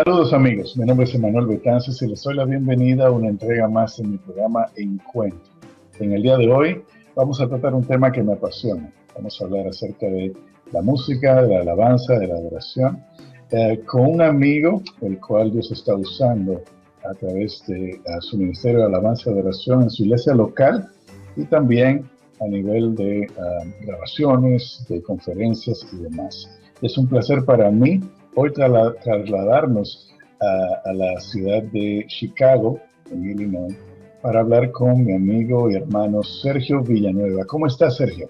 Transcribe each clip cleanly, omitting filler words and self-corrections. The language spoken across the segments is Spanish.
Saludos amigos, mi nombre es Emanuel Betances y les doy la bienvenida a una entrega más de mi programa Encuentro. En el día de hoy vamos a tratar un tema que me apasiona. Vamos a hablar acerca de la música, de la alabanza, de la adoración, con un amigo el cual Dios está usando a través de su ministerio de alabanza y adoración en su iglesia local y también a nivel de grabaciones, de conferencias y demás. Es un placer para mí hoy trasladarnos a la ciudad de Chicago, en Illinois, para hablar con mi amigo y hermano Sergio Villanueva. ¿Cómo estás, Sergio?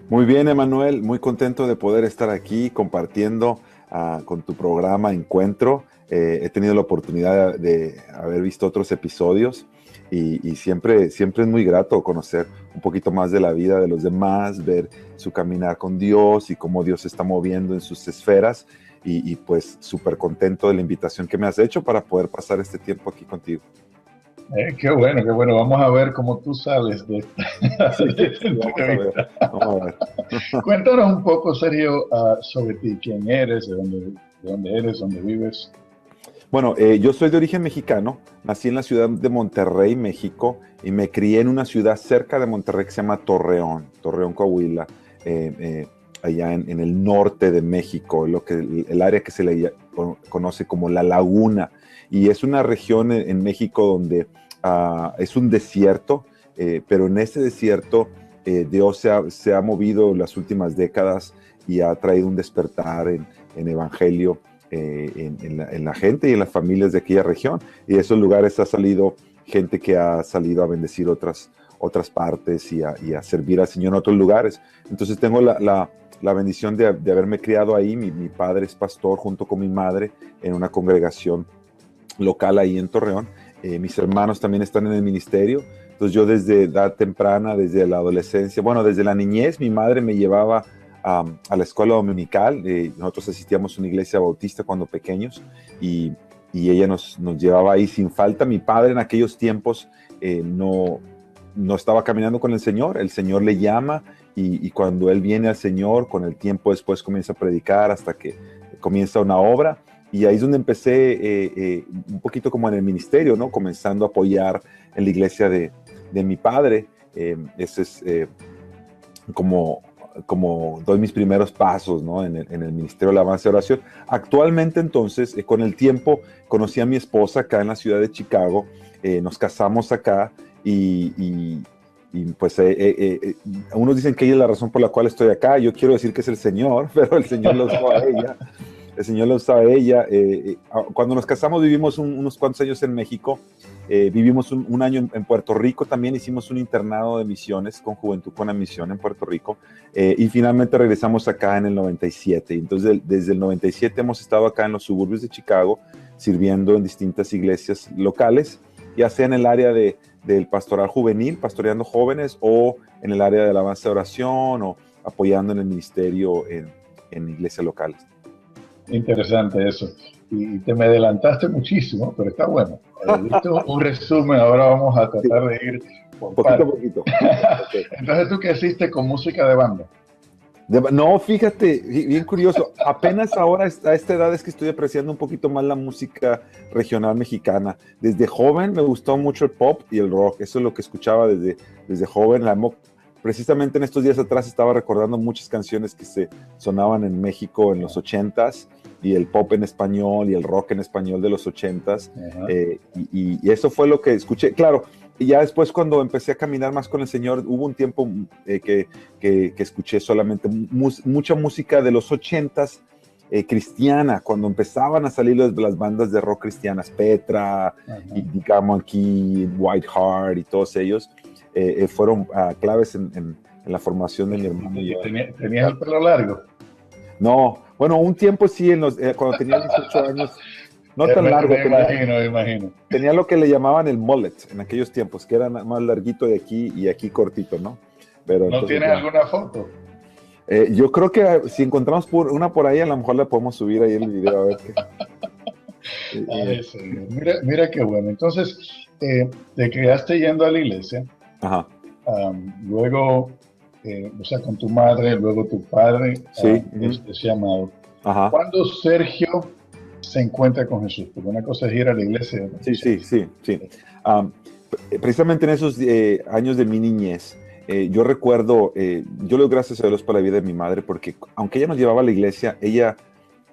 Muy bien, Emanuel, muy contento de poder estar aquí compartiendo con tu programa Encuentro. He tenido la oportunidad de haber visto otros episodios y siempre es muy grato conocer un poquito más de la vida de los demás, ver su caminar con Dios y cómo Dios se está moviendo en sus esferas. Y pues súper contento de la invitación que me has hecho para poder pasar este tiempo aquí contigo. Qué bueno, qué bueno. Vamos a ver cómo tú sales de esta, Sí, de esta entrevista. Vamos a ver. Cuéntanos un poco, Sergio, sobre ti. ¿Quién eres? ¿De dónde eres? ¿Dónde vives? Bueno, yo soy de origen mexicano. Nací en la ciudad de Monterrey, México, y me crié en una ciudad cerca de Monterrey que se llama Torreón, Coahuila. Allá en el norte de México, el área que se le conoce como La Laguna, y es una región en México donde es un desierto, pero en ese desierto Dios se ha movido las últimas décadas y ha traído un despertar en evangelio en la gente y en las familias de aquella región, y de esos lugares ha salido gente que ha salido a bendecir otras partes y a servir al Señor en otros lugares. Entonces tengo la bendición de haberme criado ahí. Mi padre es pastor junto con mi madre en una congregación local ahí en Torreón. Mis hermanos también están en el ministerio. Entonces yo desde edad temprana, desde la adolescencia, bueno, desde la niñez, mi madre me llevaba a la escuela dominical. Nosotros asistíamos a una iglesia bautista cuando pequeños y ella nos llevaba ahí sin falta. Mi padre en aquellos tiempos no estaba caminando con el Señor le llama y cuando él viene al Señor, con el tiempo después comienza a predicar hasta que comienza una obra, y ahí es donde empecé un poquito como en el ministerio, ¿no? Comenzando a apoyar en la iglesia de mi padre. Ese es como doy mis primeros pasos, ¿no? en el ministerio de alabanza y oración. Actualmente entonces, con el tiempo, conocí a mi esposa acá en la ciudad de Chicago, nos casamos acá. Y pues unos dicen que ella es la razón por la cual estoy acá. Yo quiero decir que es el Señor, pero el Señor la usó a ella. El Señor la usó a ella. Cuando nos casamos vivimos unos cuantos años en México. Vivimos un año en Puerto Rico. También hicimos un internado de misiones con Juventud con la Misión en Puerto Rico. Y finalmente regresamos acá en el 97. Entonces desde el 97 hemos estado acá en los suburbios de Chicago, sirviendo en distintas iglesias locales, ya sea en el área del pastoral juvenil, pastoreando jóvenes, o en el área de alabanza de oración, o apoyando en el ministerio en iglesias locales. Interesante eso. Y te me adelantaste muchísimo, pero está bueno. Listo, un resumen, ahora vamos a tratar de ir por poquito a poquito. Okay. Entonces, ¿tú qué hiciste con música de banda? No, fíjate, bien curioso. Apenas ahora a esta edad es que estoy apreciando un poquito más la música regional mexicana. Desde joven me gustó mucho el pop y el rock. Eso es lo que escuchaba desde joven. Precisamente en estos días atrás estaba recordando muchas canciones que se sonaban en México en los 80s, y el pop en español y el rock en español de los 80s. Y eso fue lo que escuché. Claro, y ya después, cuando empecé a caminar más con el Señor, hubo un tiempo que escuché solamente mucha música de los 80s cristiana, cuando empezaban a salir las bandas de rock cristianas, Petra, y digamos aquí, White Heart y todos ellos, fueron claves en la formación de mi hermano. ¿Tenías el pelo largo? No, bueno, un tiempo sí, cuando tenía 18 años. No tan largo. Me imagino. Tenía lo que le llamaban el mullet en aquellos tiempos, que era más larguito de aquí y aquí cortito, ¿no? Pero ¿No tienes alguna foto? Yo creo que si encontramos una por ahí, a lo mejor la podemos subir ahí el video, a ver qué. Sí. Mira qué bueno. Entonces, te quedaste yendo a la iglesia. Ajá. Luego, o sea, con tu madre, luego tu padre, sí. ese amado. Ajá. ¿Cuándo Sergio se encuentra con Jesús? Porque una cosa es ir a la iglesia y otra cosa Sí. Um, Precisamente en esos años de mi niñez, yo recuerdo, yo le doy gracias a Dios por la vida de mi madre, porque aunque ella nos llevaba a la iglesia, ella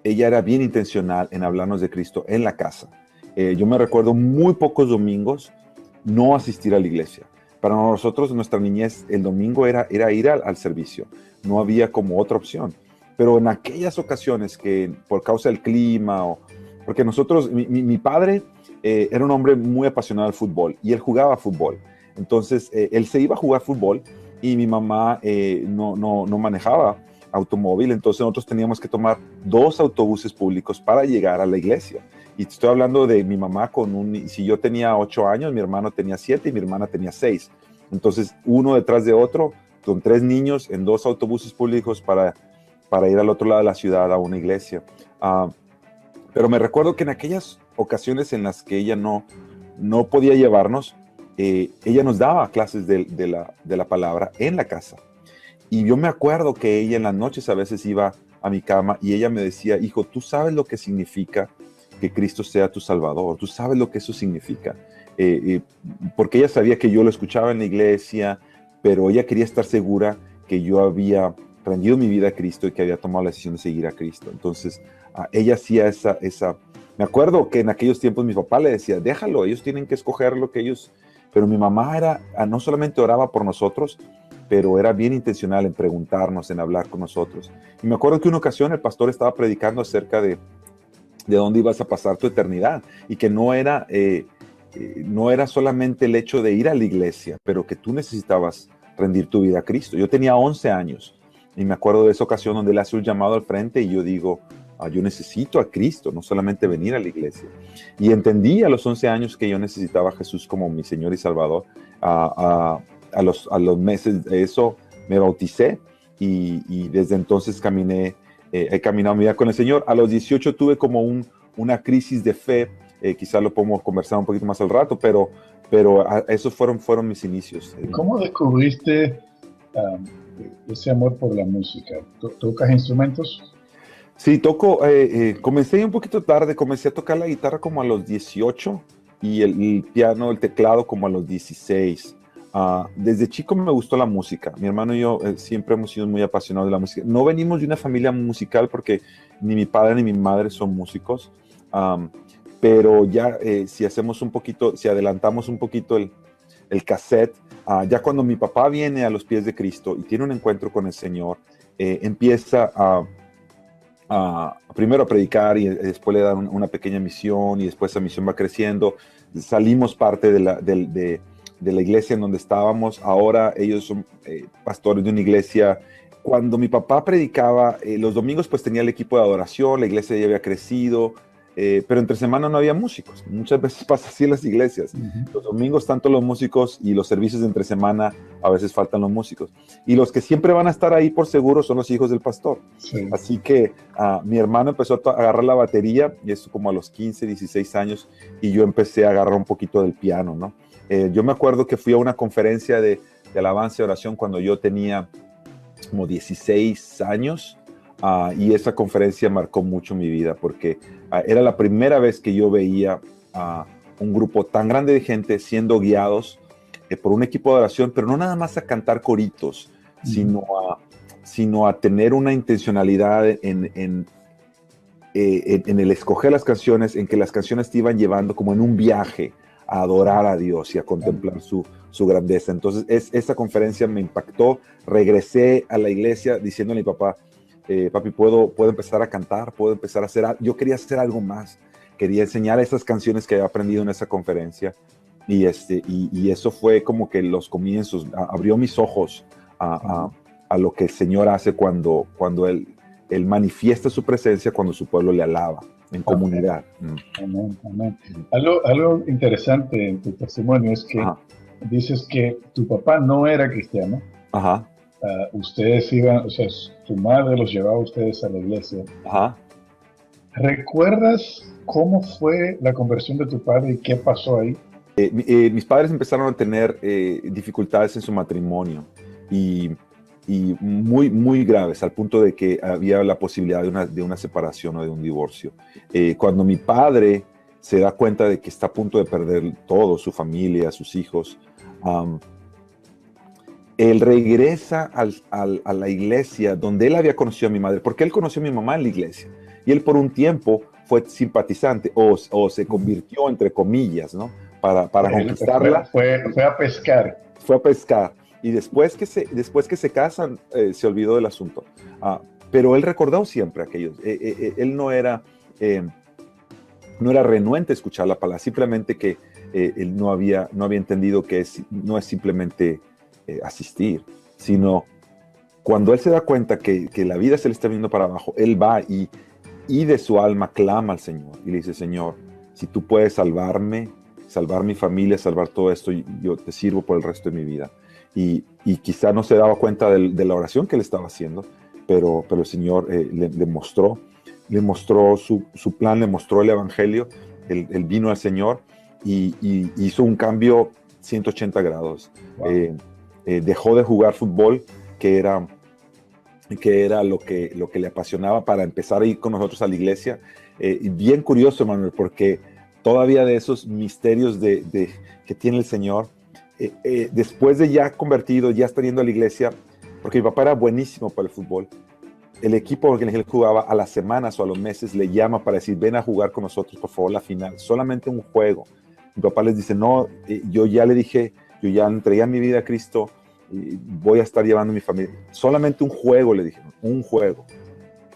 era bien intencional en hablarnos de Cristo en la casa. Yo me recuerdo muy pocos domingos no asistir a la iglesia. Para nosotros, nuestra niñez, el domingo era ir al servicio. No había como otra opción. Pero en aquellas ocasiones que por causa del clima, porque nosotros, mi padre era un hombre muy apasionado al fútbol y él jugaba fútbol. Entonces, él se iba a jugar fútbol y mi mamá no manejaba automóvil, entonces nosotros teníamos que tomar 2 autobuses públicos para llegar a la iglesia. Y te estoy hablando de mi mamá si yo tenía 8 años, mi hermano tenía 7 y mi hermana tenía 6. Entonces, uno detrás de otro, con 3 niños en 2 autobuses públicos para ir al otro lado de la ciudad a una iglesia. Pero me recuerdo que en aquellas ocasiones en las que ella no podía llevarnos, ella nos daba clases de la palabra en la casa. Y yo me acuerdo que ella en las noches a veces iba a mi cama y ella me decía, hijo, tú sabes lo que significa que Cristo sea tu Salvador, tú sabes lo que eso significa. Porque ella sabía que yo lo escuchaba en la iglesia, pero ella quería estar segura que yo había rendido mi vida a Cristo y que había tomado la decisión de seguir a Cristo. Entonces, ella hacía esa. Me acuerdo que en aquellos tiempos mi papá le decía, déjalo, ellos tienen que escoger lo que ellos. Pero mi mamá no solamente oraba por nosotros, pero era bien intencional en preguntarnos, en hablar con nosotros. Y me acuerdo que una ocasión el pastor estaba predicando acerca de dónde ibas a pasar tu eternidad y que no era solamente el hecho de ir a la iglesia, pero que tú necesitabas rendir tu vida a Cristo. Yo tenía 11 años y me acuerdo de esa ocasión donde él hace un llamado al frente y yo digo, yo necesito a Cristo, no solamente venir a la iglesia. Y entendí a los 11 años que yo necesitaba a Jesús como mi Señor y Salvador. A los meses de eso me bauticé y desde entonces he caminado mi vida con el Señor. A los 18 tuve como una crisis de fe, quizás lo podemos conversar un poquito más al rato, pero esos fueron mis inicios. ¿Cómo descubriste ese amor por la música? ¿Tocas instrumentos? Sí, toco, comencé un poquito tarde, comencé a tocar la guitarra como a los 18 y el piano, el teclado como a los 16. Desde chico me gustó la música. Mi hermano y yo siempre hemos sido muy apasionados de la música. No venimos de una familia musical porque ni mi padre ni mi madre son músicos, pero ya si adelantamos un poquito el cassette, ya cuando mi papá viene a los pies de Cristo y tiene un encuentro con el Señor, empieza primero a predicar y después le dan una pequeña misión y después esa misión va creciendo. Salimos parte de la iglesia en donde estábamos. Ahora ellos son pastores de una iglesia. Cuando mi papá predicaba, los domingos pues tenía el equipo de adoración, la iglesia ya había crecido, pero entre semana no había músicos. Muchas veces pasa así en las iglesias. Los domingos tanto los músicos y los servicios de entre semana a veces faltan los músicos. Y los que siempre van a estar ahí por seguro son los hijos del pastor. Sí. Así que mi hermano empezó a agarrar la batería, y eso como a los 15, 16 años, y yo empecé a agarrar un poquito del piano, ¿no? Yo me acuerdo que fui a una conferencia de alabanza y oración cuando yo tenía como 16 años, y esa conferencia marcó mucho mi vida porque era la primera vez que yo veía un grupo tan grande de gente siendo guiados por un equipo de oración, pero no nada más a cantar coritos, sino a tener una intencionalidad en el escoger las canciones, en que las canciones te iban llevando como en un viaje a adorar a Dios y a contemplar su grandeza. Entonces, esa conferencia me impactó. Regresé a la iglesia diciéndole a mi papá, papi, ¿puedo empezar a cantar? ¿Puedo empezar a hacer algo? Yo quería hacer algo más. Quería enseñar esas canciones que había aprendido en esa conferencia. Y eso fue como que los comienzos. Abrió mis ojos a lo que el Señor hace cuando él manifiesta su presencia, cuando su pueblo le alaba en comunidad. Amén, amén. Algo interesante en tu testimonio es que dices que tu papá no era cristiano. Ajá. Ustedes iban, o sea, tu madre los llevaba a ustedes a la iglesia. Ajá. ¿Recuerdas cómo fue la conversión de tu padre y qué pasó ahí? Mis padres empezaron a tener dificultades en su matrimonio y y muy, muy graves, al punto de que había la posibilidad de una separación o de un divorcio. Cuando mi padre se da cuenta de que está a punto de perder todo, su familia, sus hijos, él regresa a la iglesia donde él había conocido a mi madre, porque él conoció a mi mamá en la iglesia, y él por un tiempo fue simpatizante, o se convirtió, entre comillas, ¿no? Para conquistarla. Fue a pescar. Fue a pescar, y después que se casan, se olvidó del asunto. Pero él recordó siempre aquellos. Él no era renuente a escuchar la palabra, simplemente que él no había entendido que no es simplemente asistir, sino cuando él se da cuenta que la vida se le está viendo para abajo, él va y de su alma clama al Señor y le dice: Señor, si tú puedes salvarme, salvar mi familia, salvar todo esto, yo te sirvo por el resto de mi vida. Y quizá no se daba cuenta de la oración que él estaba haciendo, pero el Señor le mostró su plan, le mostró el Evangelio. Él vino al Señor y hizo un cambio 180 grados. Wow. Dejó de jugar fútbol, que era lo que le apasionaba, para empezar a ir con nosotros a la iglesia. Y bien curioso, Manuel, porque todavía de esos misterios que tiene el Señor, después de ya convertido, ya estar yendo a la iglesia, porque mi papá era buenísimo para el fútbol, el equipo con el que él jugaba, a las semanas o a los meses le llama para decir: ven a jugar con nosotros, por favor, la final, solamente un juego. Mi papá les dice: no, yo ya le dije, yo ya entregué mi vida a Cristo, y voy a estar llevando a mi familia, solamente un juego, le dije, un juego.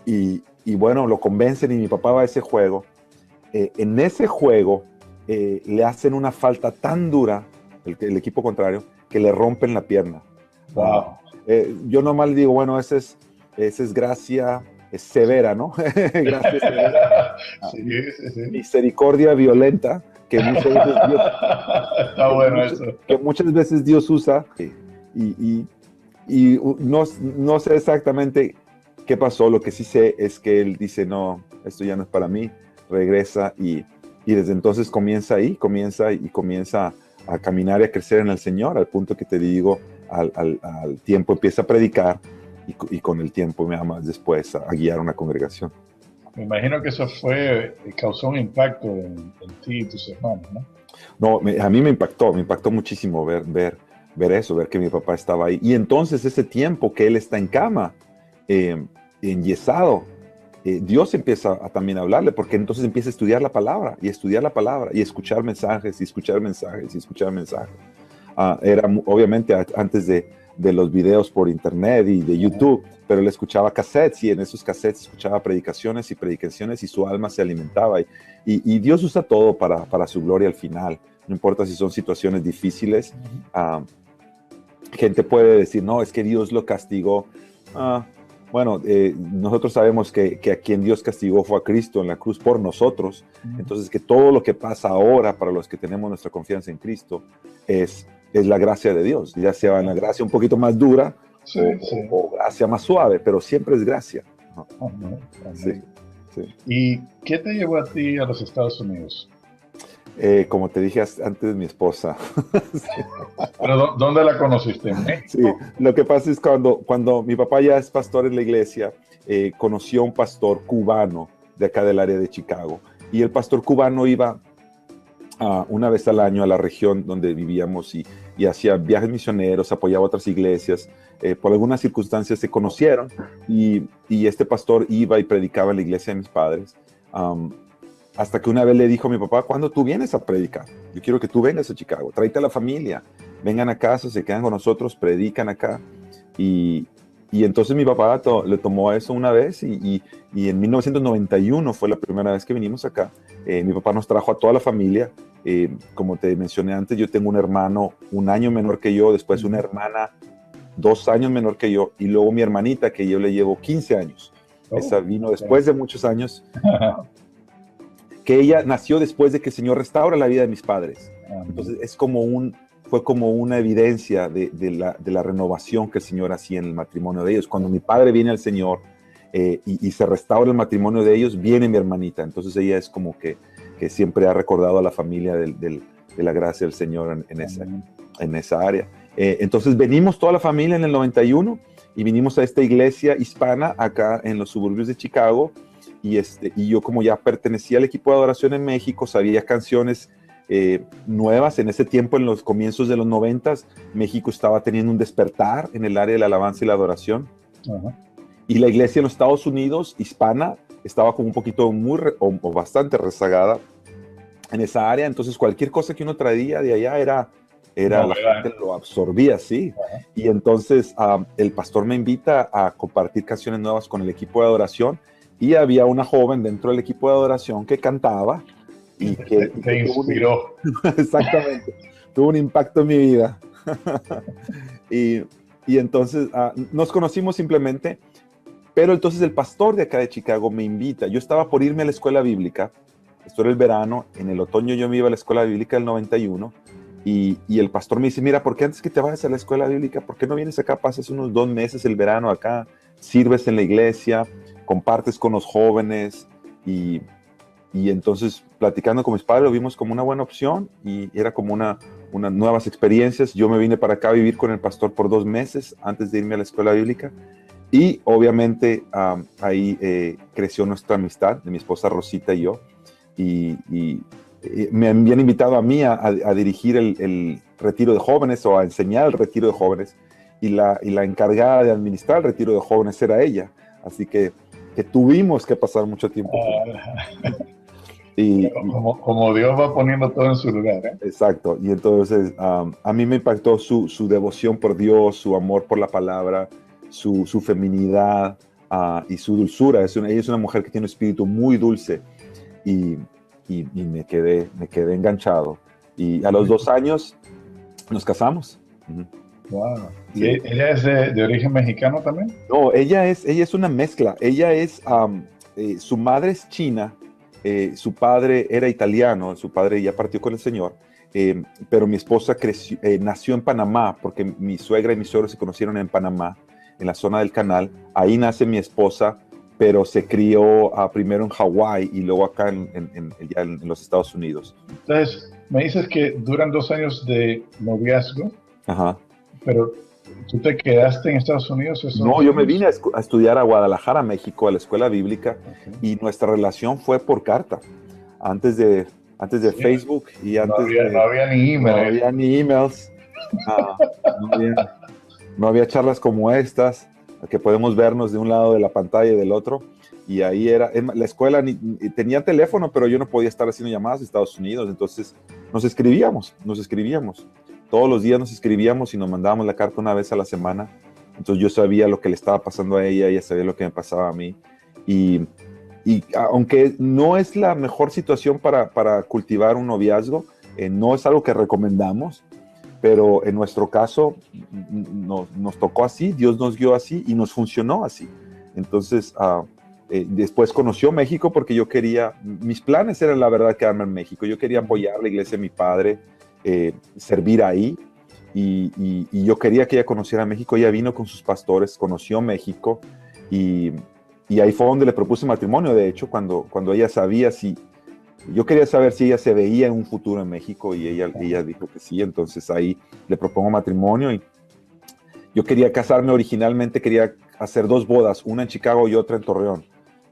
Y bueno, lo convencen y mi papá va a ese juego. En ese juego le hacen una falta tan dura, el equipo contrario, que le rompen la pierna. Wow. Yo nomás digo, bueno, esa es gracia severa, ¿no? Gracia severa. Sí. Misericordia violenta, que muchas veces Dios, está bueno eso. Que muchas veces Dios usa, y no sé exactamente qué pasó. Lo que sí sé es que él dice: no, esto ya no es para mí, regresa, y desde entonces comienza a caminar y a crecer en el Señor, al punto que te digo, al tiempo empieza a predicar, y con el tiempo me ama después a guiar una congregación. Me imagino que eso causó un impacto en ti y tus hermanos, ¿no? No, a mí me impactó muchísimo ver eso, ver que mi papá estaba ahí. Y entonces ese tiempo que él está en cama, enyesado, Dios empieza también a hablarle, porque entonces empieza a estudiar la palabra, y escuchar mensajes, y escuchar mensajes, y escuchar mensajes. Era obviamente antes de los videos por internet y de YouTube, pero él escuchaba cassettes, y en esos cassettes escuchaba predicaciones, y su alma se alimentaba. Y Dios usa todo para su gloria al final. No importa si son situaciones difíciles. Gente puede decir: no, es que Dios lo castigó. Bueno, nosotros sabemos que a quien Dios castigó fue a Cristo en la cruz por nosotros. Entonces, que todo lo que pasa ahora, para los que tenemos nuestra confianza en Cristo, es la gracia de Dios, ya sea una gracia un poquito más dura, sí. O gracia más suave, pero siempre es gracia. Sí. ¿Y qué te llevó a ti a los Estados Unidos? Como te dije antes, mi esposa. ¿Pero dónde la conociste? ¿En México? Sí, lo que pasa es cuando mi papá ya es pastor en la iglesia, conoció a un pastor cubano de acá del área de Chicago, y el pastor cubano iba una vez al año a la región donde vivíamos, y hacía viajes misioneros, apoyaba otras iglesias. Por algunas circunstancias se conocieron, y este pastor iba y predicaba en la iglesia de mis padres. Hasta que una vez le dijo a mi papá: ¿cuándo tú vienes a predicar? Yo quiero que tú vengas a Chicago, tráete a la familia, vengan a casa, se quedan con nosotros, predican acá. Y entonces mi papá le tomó eso una vez, y en 1991 fue la primera vez que vinimos acá. Mi papá nos trajo a toda la familia. Como te mencioné antes, yo tengo un hermano 1 año menor que yo, después una hermana 2 años menor que yo, y luego mi hermanita, que yo le llevo 15 años. Esa vino después de muchos años. Que ella nació después de que el Señor restaura la vida de mis padres. Entonces fue como una evidencia de la renovación que el Señor hacía en el matrimonio de ellos. Cuando mi padre viene al Señor, y se restaura el matrimonio de ellos, viene mi hermanita. Entonces ella es como que siempre ha recordado a la familia de la gracia del Señor en esa área. Entonces venimos toda la familia en el 91 y vinimos a esta iglesia hispana acá en los suburbios de Chicago. Y yo, como ya pertenecía al equipo de adoración en México, sabía canciones nuevas. En ese tiempo, en los comienzos de los 90, México estaba teniendo un despertar en el área de la alabanza y la adoración. Ajá. Y la iglesia en los Estados Unidos, hispana, estaba como un poquito o bastante rezagada en esa área. Entonces cualquier cosa que uno traía de allá la gente lo absorbía, sí. Ajá. Y entonces el pastor me invita a compartir canciones nuevas con el equipo de adoración, y había una joven dentro del equipo de adoración que cantaba y que Te inspiró. Exactamente, tuvo un impacto en mi vida. y entonces nos conocimos simplemente. Pero entonces el pastor de acá de Chicago me invita. Yo estaba por irme a la escuela bíblica. Esto era el verano. En el otoño yo me iba a la escuela bíblica del 91. Y el pastor me dice, mira, ¿por qué antes que te vayas a la escuela bíblica, por qué no vienes acá, pasas unos 2 meses el verano acá, sirves en la iglesia, compartes con los jóvenes? Y entonces, platicando con mis padres, lo vimos como una buena opción y era como unas nuevas experiencias. Yo me vine para acá a vivir con el pastor por 2 meses antes de irme a la escuela bíblica. Y obviamente ahí creció nuestra amistad de mi esposa Rosita y yo. Y me habían invitado a mí a dirigir el retiro de jóvenes o a enseñar el retiro de jóvenes. Y la encargada de administrar el retiro de jóvenes era ella. Así que tuvimos que pasar mucho tiempo juntos. Como Dios va poniendo todo en su lugar, ¿eh? Exacto. Y entonces a mí me impactó su devoción por Dios, su amor por la palabra, su feminidad y su dulzura. Ella es una mujer que tiene un espíritu muy dulce y me quedé enganchado. Y a los 2 años nos casamos. Wow. Sí. ¿Y ella es de origen mexicano también? No, ella es una mezcla. Ella es, su madre es china, su padre era italiano, su padre ya partió con el Señor. Pero mi esposa nació en Panamá, porque mi suegra y mi suegro se conocieron en Panamá, en la zona del canal. Ahí nace mi esposa, pero se crió primero en Hawái y luego acá ya en los Estados Unidos. Entonces, me dices que duran 2 años de noviazgo. Ajá. Pero ¿tú te quedaste en Estados Unidos? No, yo me vine a estudiar a Guadalajara, México, a la escuela bíblica. Okay. Y nuestra relación fue por carta. Antes de sí, Facebook y antes no había ni emails. No había ni emails. No había charlas como estas, que podemos vernos de un lado de la pantalla y del otro. Y ahí la escuela tenía teléfono, pero yo no podía estar haciendo llamadas de Estados Unidos. Entonces nos escribíamos. Todos los días nos escribíamos y nos mandábamos la carta una vez a la semana. Entonces yo sabía lo que le estaba pasando a ella sabía lo que me pasaba a mí. Y aunque no es la mejor situación para cultivar un noviazgo, no es algo que recomendamos, pero en nuestro caso nos tocó así, Dios nos guió así y nos funcionó así. Entonces después conoció México porque yo quería, mis planes eran la verdad quedarme en México. Yo quería apoyar la iglesia de mi padre, servir ahí y yo quería que ella conociera México. Ella vino con sus pastores, conoció México y ahí fue donde le propuse matrimonio. De hecho, cuando ella sabía yo quería saber si ella se veía en un futuro en México y ella dijo que sí. Entonces ahí le propongo matrimonio y yo quería casarme originalmente, quería hacer 2 bodas, una en Chicago y otra en Torreón,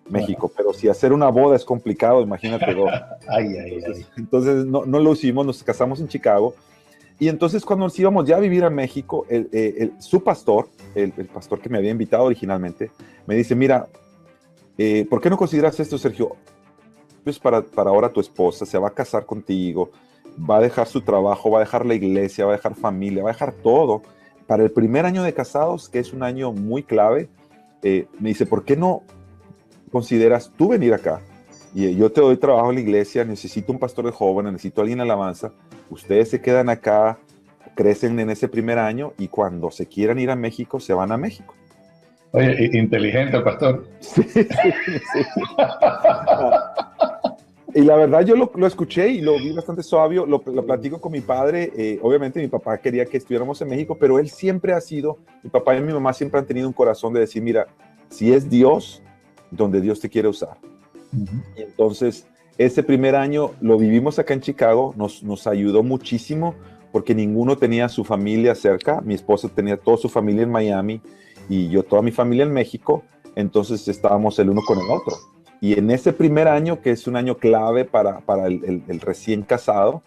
México, pero si hacer una boda es complicado, imagínate 2. Entonces no lo hicimos, nos casamos en Chicago. Y entonces cuando nos íbamos ya a vivir a México, su pastor, el pastor que me había invitado originalmente, me dice, mira, ¿por qué no consideras esto, Sergio? Pues para ahora tu esposa se va a casar contigo, va a dejar su trabajo, va a dejar la iglesia, va a dejar familia, va a dejar todo. Para el primer año de casados, que es un año muy clave, me dice, ¿por qué no consideras tú venir acá? Y yo te doy trabajo en la iglesia, necesito un pastor de jóvenes, necesito a alguien en alabanza. Ustedes se quedan acá, crecen en ese primer año y cuando se quieran ir a México, se van a México. Oye, inteligente el pastor. Sí. Y la verdad yo lo escuché y lo vi bastante sabio, lo platico con mi padre. Obviamente mi papá quería que estuviéramos en México, pero él siempre ha sido, mi papá y mi mamá siempre han tenido un corazón de decir, mira, si es Dios, donde Dios te quiere usar. Y entonces, ese primer año lo vivimos acá en Chicago, nos ayudó muchísimo porque ninguno tenía su familia cerca. Mi esposa tenía toda su familia en Miami y yo toda mi familia en México, entonces estábamos el uno con el otro. Y en ese primer año, que es un año clave para el recién casado,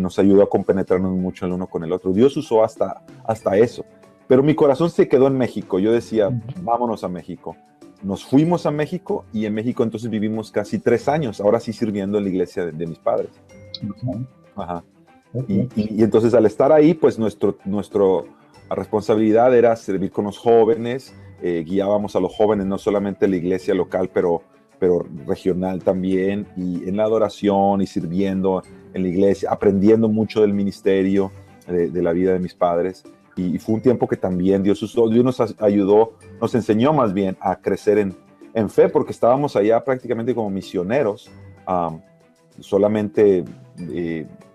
nos ayudó a compenetrarnos mucho el uno con el otro. Dios usó hasta eso. Pero mi corazón se quedó en México. Yo decía, vámonos a México. Nos fuimos a México y en México entonces vivimos casi 3 años, ahora sí sirviendo en la iglesia de mis padres. Ajá. Y entonces al estar ahí, pues nuestra responsabilidad era servir con los jóvenes, guiábamos a los jóvenes no solamente en la iglesia local, pero regional también, y en la adoración y sirviendo en la iglesia, aprendiendo mucho del ministerio, de la vida de mis padres. Y fue un tiempo que también Dios nos ayudó, nos enseñó más bien a crecer en fe, porque estábamos allá prácticamente como misioneros, solamente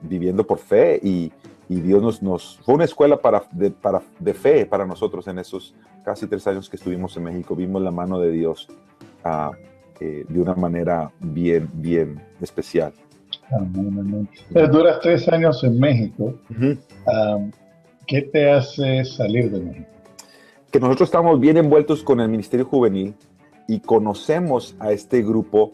viviendo por fe, y Dios fue una escuela de fe para nosotros en esos casi 3 años que estuvimos en México. Vimos la mano de Dios de una manera bien, bien especial. Amén. Duras 3 años en México. ¿Qué te hace salir de México? Que nosotros estamos bien envueltos con el Ministerio Juvenil y conocemos a este grupo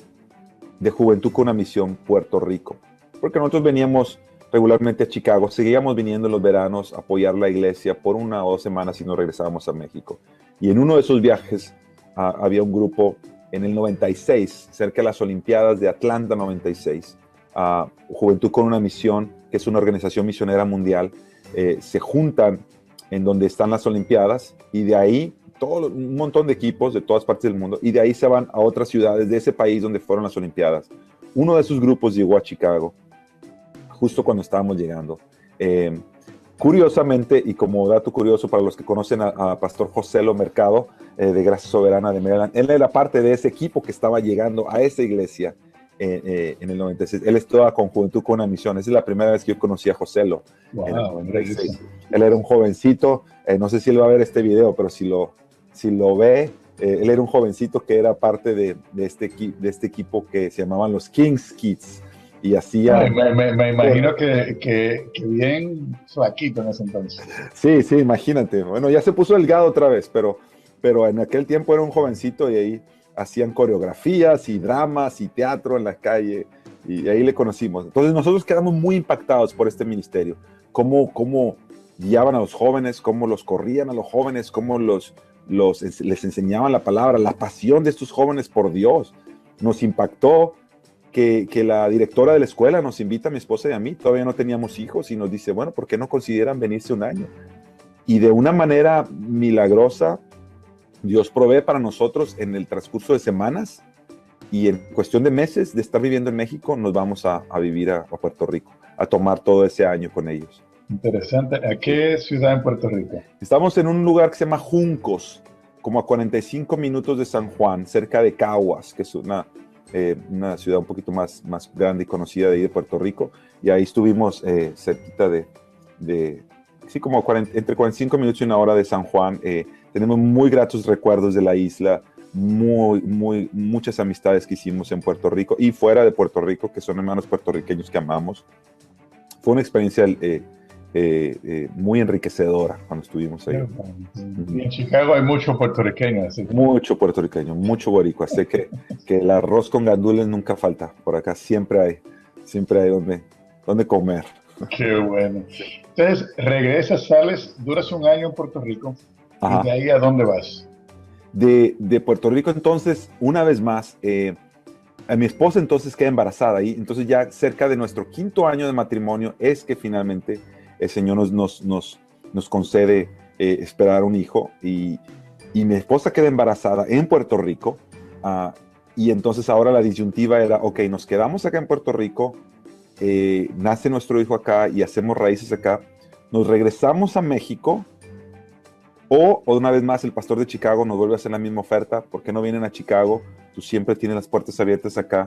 de Juventud con una Misión Puerto Rico, porque nosotros veníamos regularmente a Chicago, seguíamos viniendo en los veranos a apoyar la iglesia por 1 o 2 semanas y nos regresábamos a México. Y en uno de esos viajes había un grupo en el 96, cerca de las Olimpiadas de Atlanta 96, Juventud con una Misión, que es una organización misionera mundial, se juntan en donde están las Olimpiadas, y de ahí un montón de equipos de todas partes del mundo, y de ahí se van a otras ciudades de ese país donde fueron las Olimpiadas. Uno de esos grupos llegó a Chicago justo cuando estábamos llegando. Curiosamente, y como dato curioso para los que conocen a Pastor José Lo Mercado, de Gracia Soberana de Maryland, él era parte de ese equipo que estaba llegando a esa iglesia en el 96. Él estaba con Juventud con una Misión. Esa es la primera vez que yo conocí a José Lo. Wow, en el 96. Él era un jovencito, no sé si él va a ver este video, pero si lo ve, él era un jovencito que era parte de este equipo que se llamaban los Kings Kids. Y hacía... Me imagino que bien flaquito en ese entonces. Sí, imagínate. Bueno, ya se puso delgado otra vez, pero en aquel tiempo era un jovencito, y ahí hacían coreografías y dramas y teatro en la calle, y ahí le conocimos. Entonces nosotros quedamos muy impactados por este ministerio, cómo guiaban a los jóvenes, cómo los corrían a los jóvenes, cómo les enseñaban la palabra, la pasión de estos jóvenes por Dios. Nos impactó que la directora de la escuela nos invita a mi esposa y a mí, todavía no teníamos hijos, y nos dice, bueno, ¿por qué no consideran venirse 1 año? Y de una manera milagrosa, Dios provee para nosotros en el transcurso de semanas, y en cuestión de meses de estar viviendo en México, nos vamos a vivir a Puerto Rico, a tomar todo ese año con ellos. Interesante. ¿A qué ciudad en Puerto Rico? Estamos en un lugar que se llama Juncos, como a 45 minutos de San Juan, cerca de Caguas, que es una ciudad un poquito más grande y conocida de ahí de Puerto Rico, y ahí estuvimos cerquita sí, como entre 45 minutos y 1 hora de San Juan. Tenemos muy gratos recuerdos de la isla, muchas amistades que hicimos en Puerto Rico y fuera de Puerto Rico, que son hermanos puertorriqueños que amamos. Fue una experiencia muy enriquecedora cuando estuvimos ahí. Y en Chicago hay mucho puertorriqueño. Así que... Mucho puertorriqueño, mucho boricua. Sé que el arroz con gandules nunca falta. Por acá siempre hay donde comer. Qué bueno. Entonces, regresas, sales, duras 1 año en Puerto Rico. Ajá. ¿Y de ahí a dónde vas? De Puerto Rico, entonces, una vez más, a mi esposa entonces queda embarazada, y entonces ya cerca de nuestro 5.º año de matrimonio es que finalmente el Señor nos concede esperar un hijo, y mi esposa queda embarazada en Puerto Rico, y entonces ahora la disyuntiva era, ok, nos quedamos acá en Puerto Rico, nace nuestro hijo acá y hacemos raíces acá, nos regresamos a México, o una vez más el pastor de Chicago nos vuelve a hacer la misma oferta, ¿por qué no vienen a Chicago? Tú siempre tienes las puertas abiertas acá,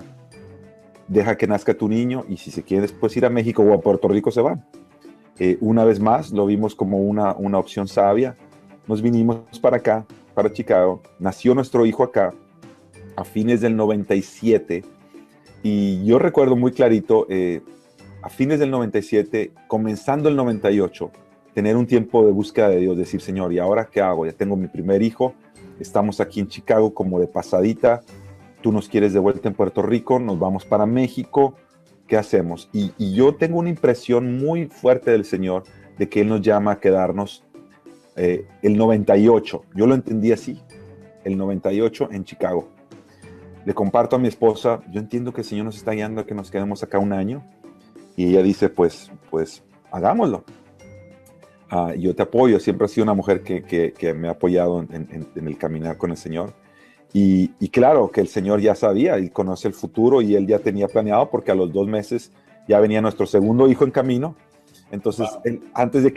deja que nazca tu niño, y si se quiere después ir a México o a Puerto Rico, se van. Una vez más lo vimos como una opción sabia, nos vinimos para acá, para Chicago, nació nuestro hijo acá a fines del 97, y yo recuerdo muy clarito, a fines del 97, comenzando el 98, tener un tiempo de búsqueda de Dios, decir, Señor, ¿y ahora qué hago? Ya tengo mi primer hijo, estamos aquí en Chicago como de pasadita, tú nos quieres de vuelta en Puerto Rico, nos vamos para México, ¿qué hacemos? Y yo tengo una impresión muy fuerte del Señor de que Él nos llama a quedarnos el 98, yo lo entendí así, el 98 en Chicago. Le comparto a mi esposa, yo entiendo que el Señor nos está guiando a que nos quedemos acá un año, y ella dice, pues hagámoslo. Yo te apoyo, siempre ha sido una mujer que me ha apoyado en el caminar con el Señor. Y claro que el Señor ya sabía, Él conoce el futuro y Él ya tenía planeado, porque a los 2 meses ya venía nuestro segundo hijo en camino. Entonces, antes de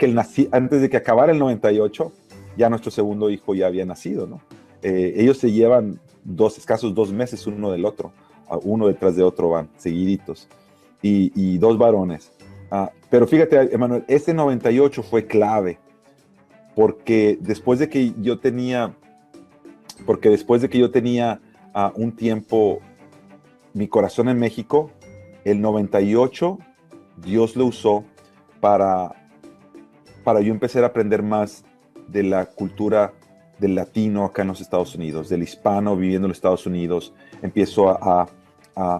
que acabara el 98, ya nuestro segundo hijo ya había nacido, ¿no? Ellos se llevan escasos 2 meses uno del otro, uno detrás de otro van, seguiditos, y 2 varones. Pero fíjate, Emanuel, ese 98 fue clave, porque después de que yo tenía un tiempo, mi corazón en México, el 98, Dios lo usó para yo empezar a aprender más de la cultura del latino acá en los Estados Unidos, del hispano viviendo en los Estados Unidos. Empiezo a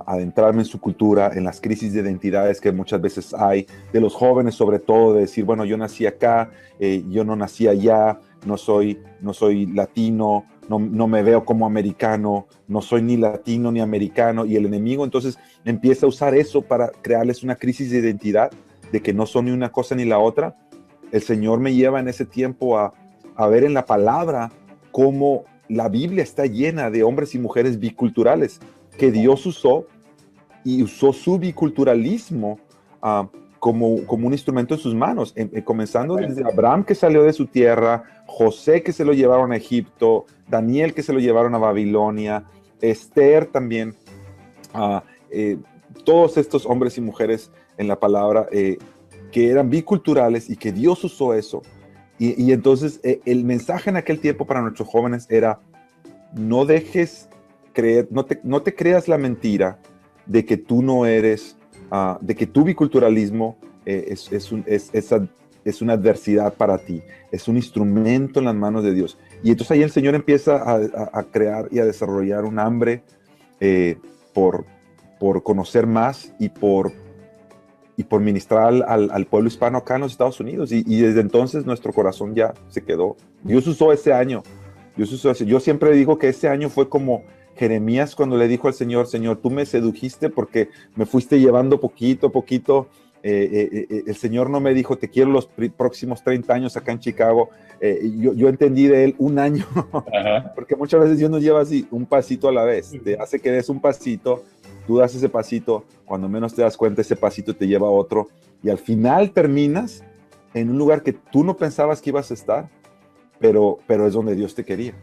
adentrarme en su cultura, en las crisis de identidades que muchas veces hay, de los jóvenes sobre todo, de decir, bueno, yo nací acá, yo no nací allá, no soy latino, no me veo como americano, no soy ni latino ni americano, y el enemigo entonces empieza a usar eso para crearles una crisis de identidad, de que no son ni una cosa ni la otra. El Señor me lleva en ese tiempo a ver en la palabra cómo la Biblia está llena de hombres y mujeres biculturales, que Dios usó, y usó su biculturalismo como un instrumento en sus manos, comenzando desde Abraham, que salió de su tierra, José, que se lo llevaron a Egipto, Daniel, que se lo llevaron a Babilonia, Esther también, todos estos hombres y mujeres en la palabra que eran biculturales y que Dios usó eso. Y entonces el mensaje en aquel tiempo para nuestros jóvenes era: no dejes creer, no te creas la mentira de que tú no eres, de que tu biculturalismo es una adversidad para ti, es un instrumento en las manos de Dios. Y entonces ahí el Señor empieza a crear y a desarrollar un hambre por conocer más y por ministrar al pueblo hispano acá en los Estados Unidos. Y desde entonces nuestro corazón ya se quedó. Dios usó ese año. Yo siempre digo que ese año fue como Jeremías cuando le dijo al Señor: Señor, tú me sedujiste porque me fuiste llevando poquito a poquito. El Señor no me dijo, te quiero los próximos 30 años acá en Chicago. Yo entendí de Él un año, porque muchas veces Dios nos lleva así, un pasito a la vez. Te hace que des un pasito, tú das ese pasito, cuando menos te das cuenta, ese pasito te lleva a otro, y al final terminas en un lugar que tú no pensabas que ibas a estar, pero es donde Dios te quería.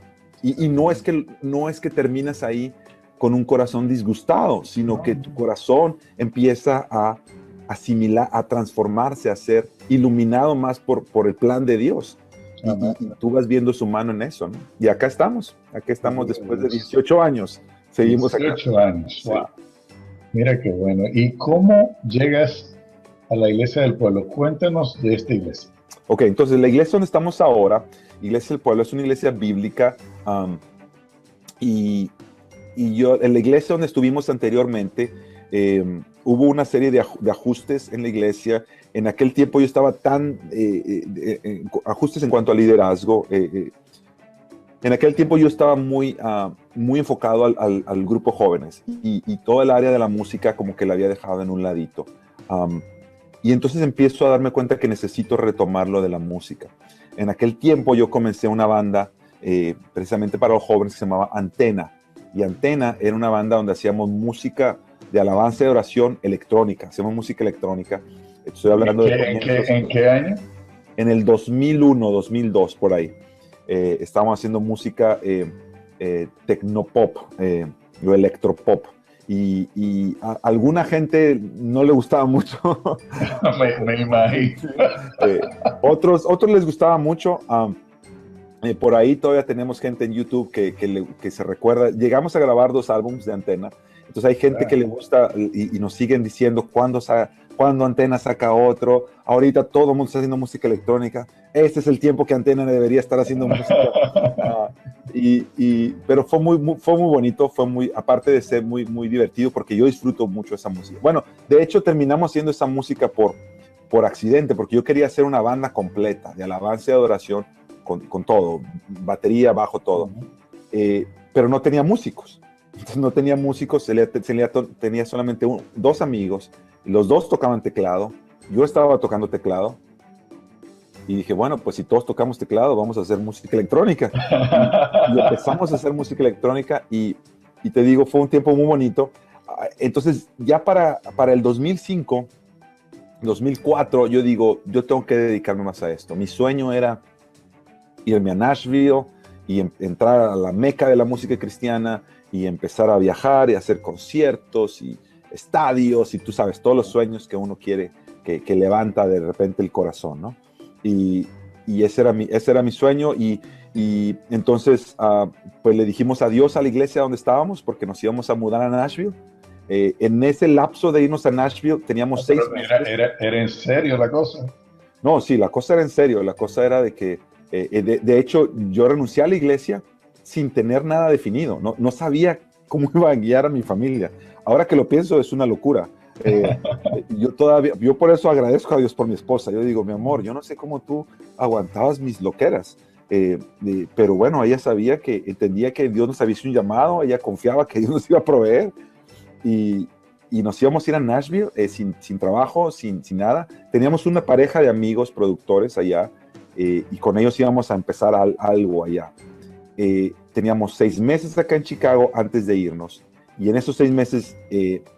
Y no es que terminas ahí con un corazón disgustado, sino que tu corazón empieza a asimilar, a transformarse, a ser iluminado más por el plan de Dios. Y tú vas viendo su mano en eso, ¿no? Y acá estamos después de 18 años. Seguimos 18 acá. años, wow. Sí. Mira qué bueno. ¿Y cómo llegas a la Iglesia del Pueblo? Cuéntanos de esta iglesia. Ok, entonces la iglesia donde estamos ahora, Iglesia del Pueblo, es una iglesia bíblica, y yo, en la iglesia donde estuvimos anteriormente, hubo una serie de ajustes en la iglesia. En aquel tiempo yo estaba ajustes en cuanto a liderazgo. En aquel tiempo yo estaba muy enfocado al grupo jóvenes, y toda el área de la música como que la había dejado en un ladito. Y entonces empiezo a darme cuenta que necesito retomar lo de la música. En aquel tiempo yo comencé una banda precisamente para los jóvenes que se llamaba Antena. Y Antena era una banda donde hacíamos música de alabanza y oración electrónica. Hacíamos música electrónica. Estoy hablando ¿En qué año? En el 2001, 2002, por ahí. Estábamos haciendo música tecnopop o electropop. Y a alguna gente no le gustaba mucho. me imagino. Otros les gustaba mucho. Por ahí todavía tenemos gente en YouTube que se recuerda. Llegamos a grabar 2 álbumes de Antena. Entonces hay gente que le gusta y nos siguen diciendo cuándo Antena saca otro. Ahorita todo el mundo está haciendo música electrónica. Este es el tiempo que Antena debería estar haciendo música. Pero fue fue muy bonito, aparte de ser muy divertido, porque yo disfruto mucho esa música. Bueno, de hecho terminamos haciendo esa música por accidente, porque yo quería hacer una banda completa de alabanza y adoración con todo, batería, bajo, todo. Pero no tenía músicos. Entonces no tenía músicos, tenía solamente 2 amigos, los 2 tocaban teclado, yo estaba tocando teclado, y dije, bueno, pues si todos tocamos teclado, vamos a hacer música electrónica. Y empezamos a hacer música electrónica, y te digo, fue un tiempo muy bonito. Entonces, ya para el 2005, 2004, yo digo, yo tengo que dedicarme más a esto. Mi sueño era irme a Nashville y entrar a la meca de la música cristiana y empezar a viajar y hacer conciertos y estadios y tú sabes, todos los sueños que uno quiere, que levanta de repente el corazón, ¿no? Y ese era mi sueño y entonces pues le dijimos adiós a la iglesia donde estábamos porque nos íbamos a mudar a Nashville. En ese lapso de irnos a Nashville teníamos 6 meses. ¿Era en serio la cosa? No, sí, la cosa era en serio. La cosa era de que, de hecho, yo renuncié a la iglesia sin tener nada definido. No sabía cómo iba a guiar a mi familia. Ahora que lo pienso, es una locura. Yo por eso agradezco a Dios por mi esposa. Yo digo, mi amor, yo no sé cómo tú aguantabas mis loqueras. Pero bueno, ella entendía que Dios nos había hecho un llamado, ella confiaba que Dios nos iba a proveer. Y nos íbamos a ir a Nashville sin trabajo, sin nada. Teníamos una pareja de amigos productores allá y con ellos íbamos a empezar algo allá. Teníamos 6 meses acá en Chicago antes de irnos y en esos 6 meses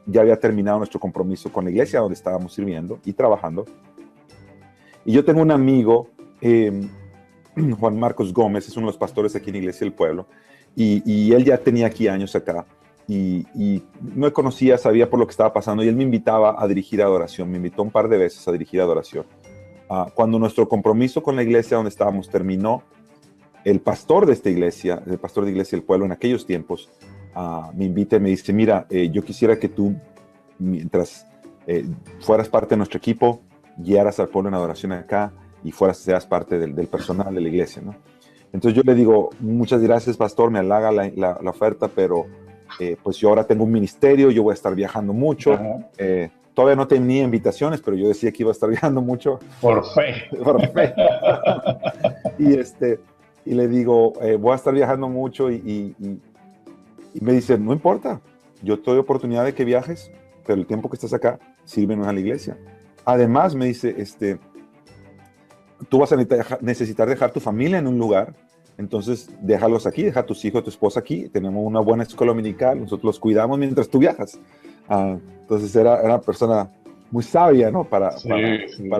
ya había terminado nuestro compromiso con la iglesia donde estábamos sirviendo y trabajando. Y yo tengo un amigo, Juan Marcos Gómez, es uno de los pastores aquí en la Iglesia del Pueblo y él ya tenía aquí años acá. Y no me conocía, sabía por lo que estaba pasando y él me invitaba a dirigir adoración, me invitó un par de veces a dirigir adoración. Cuando nuestro compromiso con la iglesia donde estábamos terminó, el pastor de esta iglesia, el pastor de Iglesia del Pueblo en aquellos tiempos, me invita y me dice, mira, yo quisiera que tú, mientras fueras parte de nuestro equipo, guiaras al pueblo en adoración acá y seas parte del personal de la iglesia, ¿no? Entonces yo le digo, muchas gracias, pastor, me halaga la oferta, pero pues yo ahora tengo un ministerio, yo voy a estar viajando mucho. Todavía no tenía invitaciones, pero yo decía que iba a estar viajando mucho. Por fe. Por fe. y le digo, voy a estar viajando mucho y me dice, no importa, yo te doy oportunidad de que viajes, pero el tiempo que estás acá, sírvenos a la iglesia. Además, me dice, tú vas a necesitar dejar tu familia en un lugar. Entonces, déjalos aquí, deja a tus hijos, a tu esposa aquí. Tenemos una buena escuela dominical, nosotros los cuidamos mientras tú viajas. Entonces, era una persona muy sabia, ¿no? Para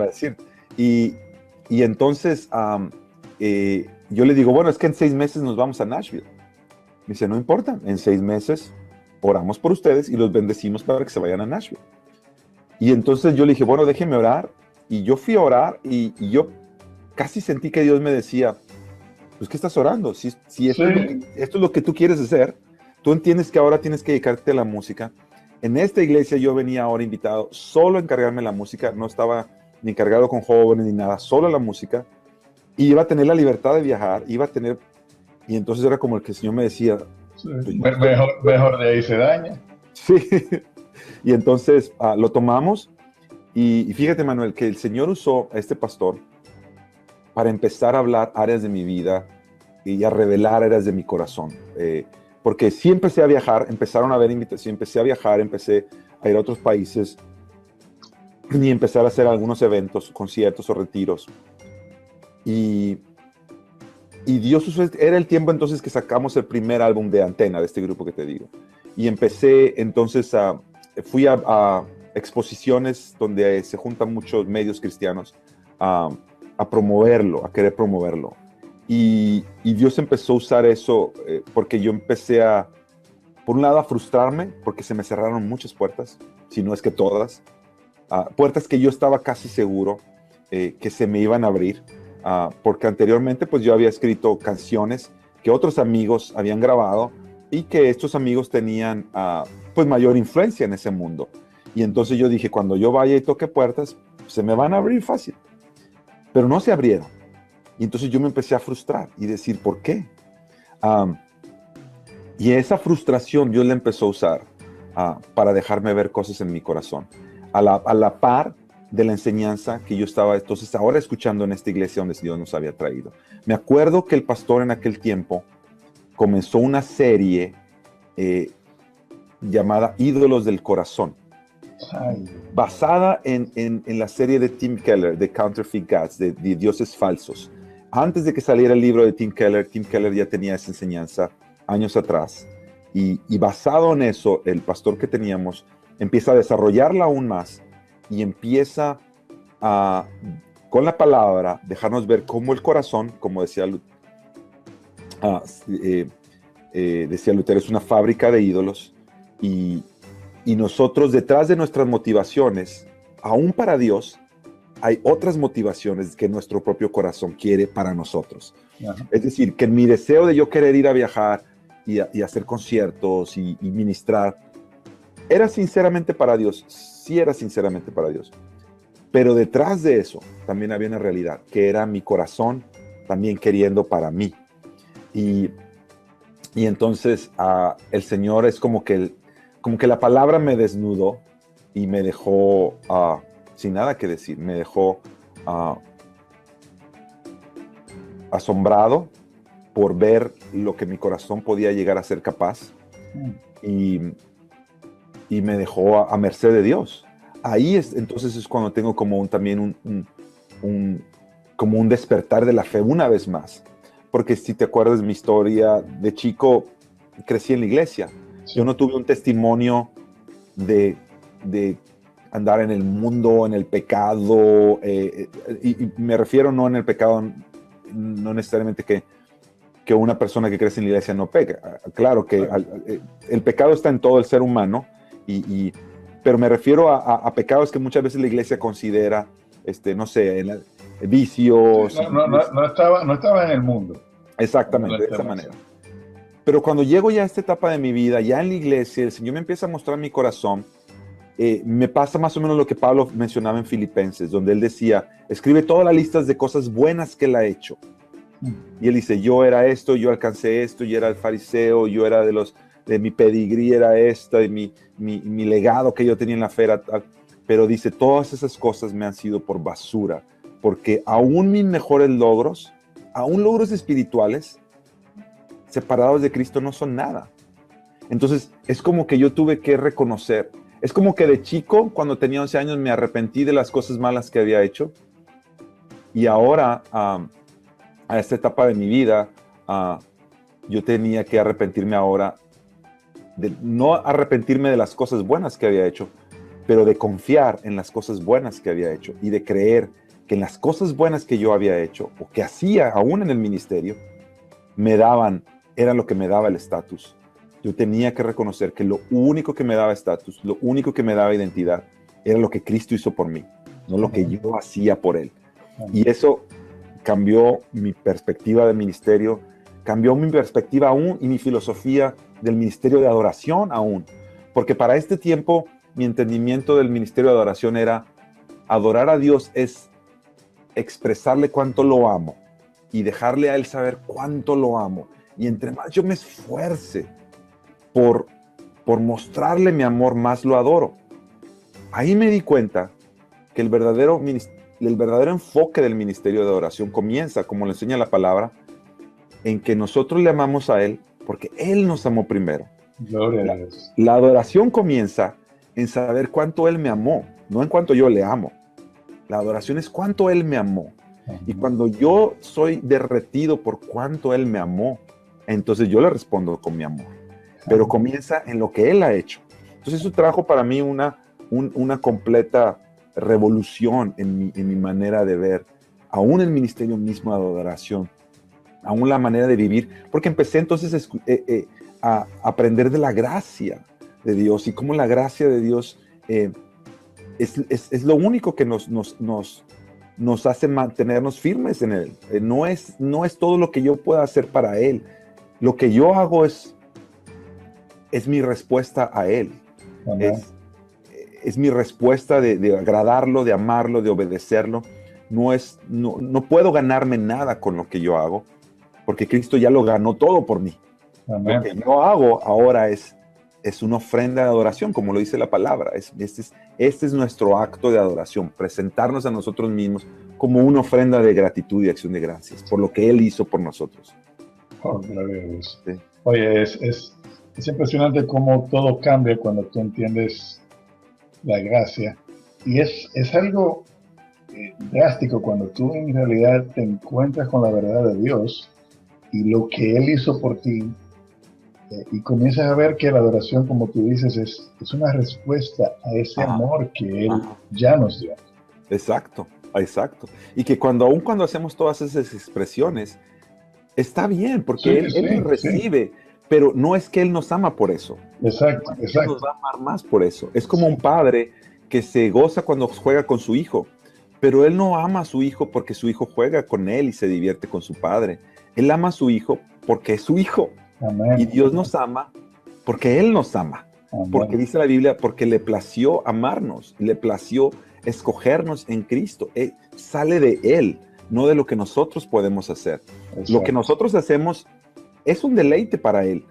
decir. Y entonces, yo le digo, bueno, es que en 6 meses nos vamos a Nashville. Me dice, no importa, en 6 meses oramos por ustedes y los bendecimos para que se vayan a Nashville. Y entonces yo le dije, bueno, déjenme orar. Y yo fui a orar y yo casi sentí que Dios me decía, pues, ¿qué estás orando? Si esto es lo que tú quieres hacer, tú entiendes que ahora tienes que dedicarte a la música. En esta iglesia yo venía ahora invitado solo a encargarme de la música, no estaba ni encargado con jóvenes ni nada, solo la música, y iba a tener la libertad de viajar, y entonces era como el que el Señor me decía, mejor de ahí se daña. Sí, y entonces lo tomamos, y fíjate, Manuel, que el Señor usó a este pastor para empezar a hablar áreas de mi vida y a revelar áreas de mi corazón. Porque sí empecé a viajar, empezaron a haber invitaciones, empecé a viajar, empecé a ir a otros países y empezar a hacer algunos eventos, conciertos o retiros. Y Dios usó, era el tiempo entonces que sacamos el primer álbum de Antena, de este grupo que te digo. Y empecé entonces fui a exposiciones donde se juntan muchos medios cristianos a promoverlo, a querer promoverlo. Y Dios empezó a usar eso porque yo empecé por un lado, a frustrarme porque se me cerraron muchas puertas, si no es que todas, puertas que yo estaba casi seguro que se me iban a abrir. porque anteriormente pues yo había escrito canciones que otros amigos habían grabado y que estos amigos tenían pues mayor influencia en ese mundo. Y entonces yo dije, cuando yo vaya y toque puertas, se me van a abrir fácil. Pero no se abrieron. Y entonces yo me empecé a frustrar y decir, ¿por qué? Y esa frustración Dios la empezó a usar para dejarme ver cosas en mi corazón. A la par de la enseñanza que yo estaba entonces ahora escuchando en esta iglesia donde Dios nos había traído. Me acuerdo que el pastor en aquel tiempo comenzó una serie llamada Ídolos del Corazón, basada en la serie de Tim Keller, de Counterfeit Gods, de dioses falsos. Antes de que saliera el libro de Tim Keller ya tenía esa enseñanza años atrás. Y basado en eso, el pastor que teníamos empieza a desarrollarla aún más y empieza con la palabra, dejarnos ver cómo el corazón, como decía Lutero, es una fábrica de ídolos y nosotros detrás de nuestras motivaciones, aún para Dios, hay otras motivaciones que nuestro propio corazón quiere para nosotros. Ajá. Es decir, que mi deseo de yo querer ir a viajar y hacer conciertos y ministrar, era sinceramente para Dios, sí era sinceramente para Dios. Pero detrás de eso también había una realidad, que era mi corazón también queriendo para mí. Y entonces el Señor es como que la palabra me desnudó y me dejó sin nada que decir, me dejó asombrado por ver lo que mi corazón podía llegar a ser capaz y me dejó a merced de Dios. Ahí entonces es cuando tengo como también como un despertar de la fe una vez más. Porque si te acuerdas de mi historia, de chico crecí en la iglesia. Sí. Yo no tuve un testimonio de andar en el mundo, en el pecado, y me refiero no en el pecado, no necesariamente que una persona que crece en la iglesia no peca. Claro que el pecado está en todo el ser humano, pero me refiero a pecados que muchas veces la iglesia considera, no sé, vicios. Sí, no estaba en el mundo. Exactamente, de esa manera. Pero cuando llego ya a esta etapa de mi vida, ya en la iglesia, el Señor me empieza a mostrar mi corazón. Me pasa más o menos lo que Pablo mencionaba en Filipenses, donde él decía, escribe todas las listas de cosas buenas que él ha hecho. Y él dice, yo era esto, yo alcancé esto, yo era el fariseo, yo era de mi pedigrí era esta, de mi legado que yo tenía en la fe era tal. Pero dice, todas esas cosas me han sido por basura, porque aún mis mejores logros, aún logros espirituales, separados de Cristo no son nada. Entonces, es como que yo tuve que reconocer, es como que de chico, cuando tenía 11 años, me arrepentí de las cosas malas que había hecho, y ahora, a esta etapa de mi vida, yo tenía que arrepentirme ahora, no arrepentirme de las cosas buenas que había hecho, pero de confiar en las cosas buenas que había hecho, y de creer que en las cosas buenas que yo había hecho, o que hacía aún en el ministerio, era lo que me daba el estatus. Yo tenía que reconocer que lo único que me daba estatus, lo único que me daba identidad, era lo que Cristo hizo por mí, no lo que yo hacía por Él. Y eso cambió mi perspectiva de ministerio, cambió mi perspectiva aún y mi filosofía del ministerio de adoración aún. Porque para este tiempo, mi entendimiento del ministerio de adoración era, adorar a Dios es expresarle cuánto lo amo y dejarle a Él saber cuánto lo amo. Y entre más yo me esfuerce por mostrarle mi amor, más lo adoro. Ahí me di cuenta que el verdadero enfoque del ministerio de adoración comienza, como le enseña la palabra, en que nosotros le amamos a Él porque Él nos amó primero. Gloria a Dios. La adoración comienza en saber cuánto Él me amó, no en cuánto yo le amo. La adoración es cuánto Él me amó. Y cuando yo soy derretido por cuánto Él me amó, entonces yo le respondo con mi amor. Pero comienza en lo que Él ha hecho. Entonces eso trajo para mí una completa revolución en mi manera de ver, aún el ministerio mismo de adoración, aún la manera de vivir, porque empecé entonces a aprender de la gracia de Dios y cómo la gracia de Dios es lo único que nos nos hace mantenernos firmes en Él. No es todo lo que yo pueda hacer para Él. Lo que yo hago es mi respuesta a Él. Es mi respuesta de agradarlo, de amarlo, de obedecerlo. No puedo ganarme nada con lo que yo hago, porque Cristo ya lo ganó todo por mí. Amén. Lo que yo hago ahora es una ofrenda de adoración, como lo dice la palabra. Este es nuestro acto de adoración, presentarnos a nosotros mismos como una ofrenda de gratitud y acción de gracias por lo que Él hizo por nosotros. Oh, gloria a Dios. Sí. Oye, es impresionante cómo todo cambia cuando tú entiendes la gracia. Y es algo drástico cuando tú en realidad te encuentras con la verdad de Dios y lo que Él hizo por ti. Y comienzas a ver que la adoración, como tú dices, es una respuesta a ese amor que Él ya nos dio. Exacto. Y que aun cuando hacemos todas esas expresiones, está bien, porque Él recibe, pero no es que Él nos ama por eso. Exacto. Él nos va a amar más por eso. Es como un padre que se goza cuando juega con su hijo, pero Él no ama a su hijo porque su hijo juega con Él y se divierte con su padre. Él ama a su hijo porque es su hijo. Amén. Y Dios nos ama porque Él nos ama. Amén. Porque dice la Biblia, porque le plació amarnos, le plació escogernos en Cristo. Sale de Él, no de lo que nosotros podemos hacer. Exacto. Lo que nosotros hacemos es un deleite para Él,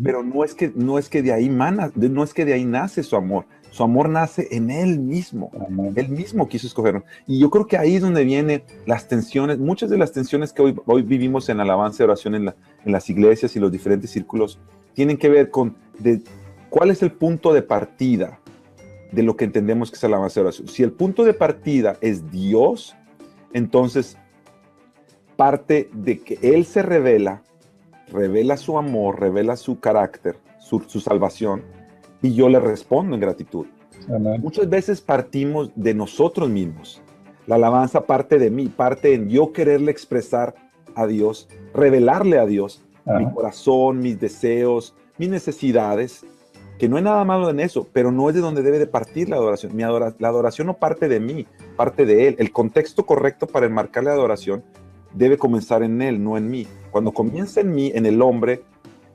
pero no es que de ahí no es que de ahí nace su amor. Su amor nace en Él mismo. Amén. Él mismo quiso escogernos. Y yo creo que ahí es donde vienen las tensiones, muchas de las tensiones que hoy vivimos en alabanza y oración en las iglesias y los diferentes círculos, tienen que ver con cuál es el punto de partida de lo que entendemos que es alabanza y oración. Si el punto de partida es Dios, entonces parte de que Él se revela su amor, revela su carácter, su salvación, y yo le respondo en gratitud. Amén. Muchas veces partimos de nosotros mismos. La alabanza parte de mí, parte en yo quererle expresar a Dios, revelarle a Dios mi corazón, mis deseos, mis necesidades, que no hay nada malo en eso, pero no es de donde debe de partir la adoración. La adoración no parte de mí, parte de Él. El contexto correcto para enmarcar la adoración debe comenzar en Él, no en mí. Cuando comienza en mí, en el hombre,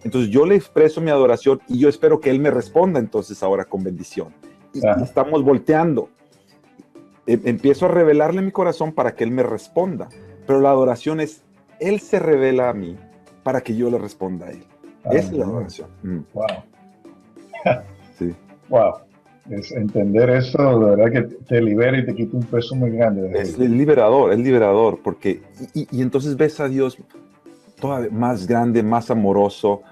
entonces yo le expreso mi adoración y yo espero que Él me responda entonces ahora con bendición. Y estamos volteando. Empiezo a revelarle mi corazón para que Él me responda. Pero la adoración es, Él se revela a mí para que yo le responda a Él. Esa es la adoración. Wow. Sí. Wow. Entender eso, de verdad que te libera y te quita un peso muy grande. Es liberador, porque y entonces ves a Dios todavía más grande, más amoroso.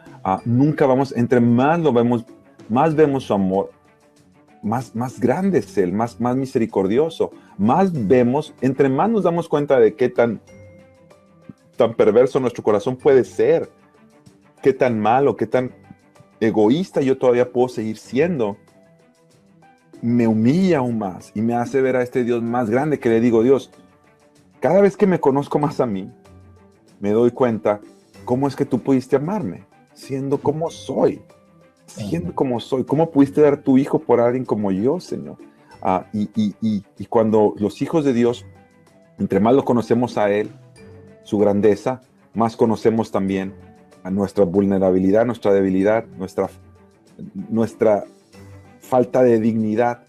Nunca vamos, entre más lo vemos, más vemos su amor, más grande es Él, más misericordioso. Más vemos, entre más nos damos cuenta de qué tan perverso nuestro corazón puede ser, qué tan malo, qué tan egoísta yo todavía puedo seguir siendo. Me humilla aún más y me hace ver a este Dios más grande, que le digo, Dios, cada vez que me conozco más a mí, me doy cuenta cómo es que tú pudiste amarme, siendo como soy, cómo pudiste dar tu hijo por alguien como yo, Señor. Y cuando los hijos de Dios, entre más lo conocemos a Él, su grandeza, más conocemos también a nuestra vulnerabilidad, nuestra debilidad, nuestra falta de dignidad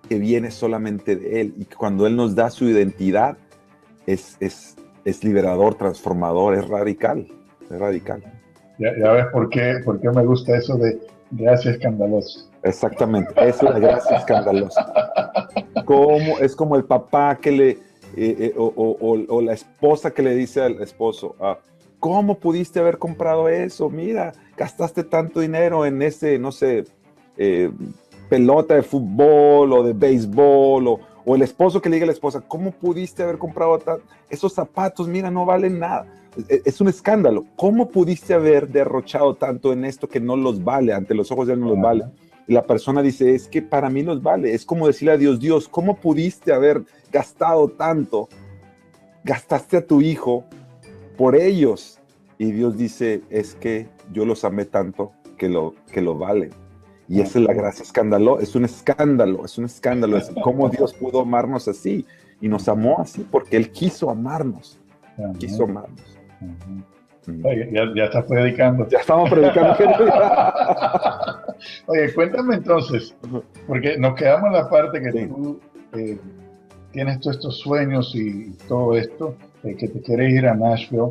que viene solamente de Él. Y cuando Él nos da su identidad, es liberador, transformador, es radical. Ya ves por qué me gusta eso de gracia escandalosa. Exactamente, eso es la gracia escandalosa. Es como el papá que o la esposa que le dice al esposo, ¿cómo pudiste haber comprado eso? Mira, gastaste tanto dinero en ese, no sé, pelota de fútbol o de béisbol, o el esposo que le diga a la esposa, ¿cómo pudiste haber comprado esos zapatos? Mira, no valen nada. Es un escándalo. ¿Cómo pudiste haber derrochado tanto en esto que no los vale? Ante los ojos de Él no los vale. Y la persona dice, es que para mí los vale. Es como decirle a Dios, Dios, ¿cómo pudiste haber gastado tanto? Gastaste a tu hijo por ellos. Y Dios dice, es que yo los amé tanto que lo valen. Y esa es la gracia escándalo, es un escándalo, es cómo Dios pudo amarnos así. y nos amó así porque Él quiso amarnos. Amén. Quiso amarnos. Oye, ya estás predicando. Ya estamos predicando. Oye, cuéntame entonces, porque nos quedamos en la parte que Sí. tú tienes todos estos sueños y todo esto, que te quieres ir a Nashville.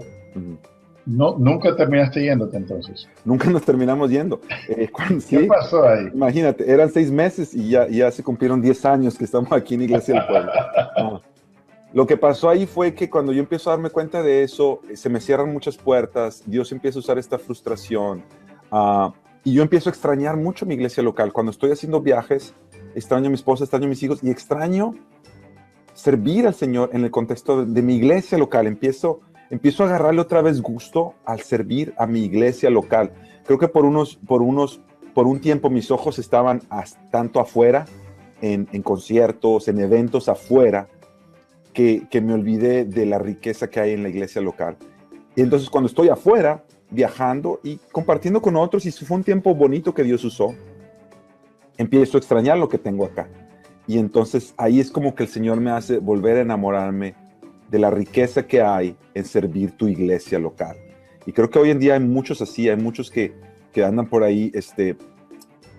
No, nunca terminaste yéndote entonces. Nunca nos terminamos yendo. ¿Qué pasó ahí? Imagínate, eran 6 meses y ya se cumplieron 10 años que estamos aquí en Iglesia del Pueblo. Lo que pasó ahí fue que cuando yo empiezo a darme cuenta de eso, se me cierran muchas puertas, Dios empieza a usar esta frustración, y yo empiezo a extrañar mucho mi iglesia local. Cuando estoy haciendo viajes, extraño a mi esposa, extraño a mis hijos y extraño servir al Señor en el contexto de mi iglesia local. Empiezo a agarrarle otra vez gusto al servir a mi iglesia local. Creo que por un tiempo mis ojos estaban tanto afuera, en conciertos, en eventos afuera, que me olvidé de la riqueza que hay en la iglesia local. Y entonces cuando estoy afuera, viajando y compartiendo con otros, y fue un tiempo bonito que Dios usó, empiezo a extrañar lo que tengo acá. Y entonces ahí es como que el Señor me hace volver a enamorarme de la riqueza que hay en servir tu iglesia local. Y creo que hoy en día hay muchos así, hay muchos que andan por ahí,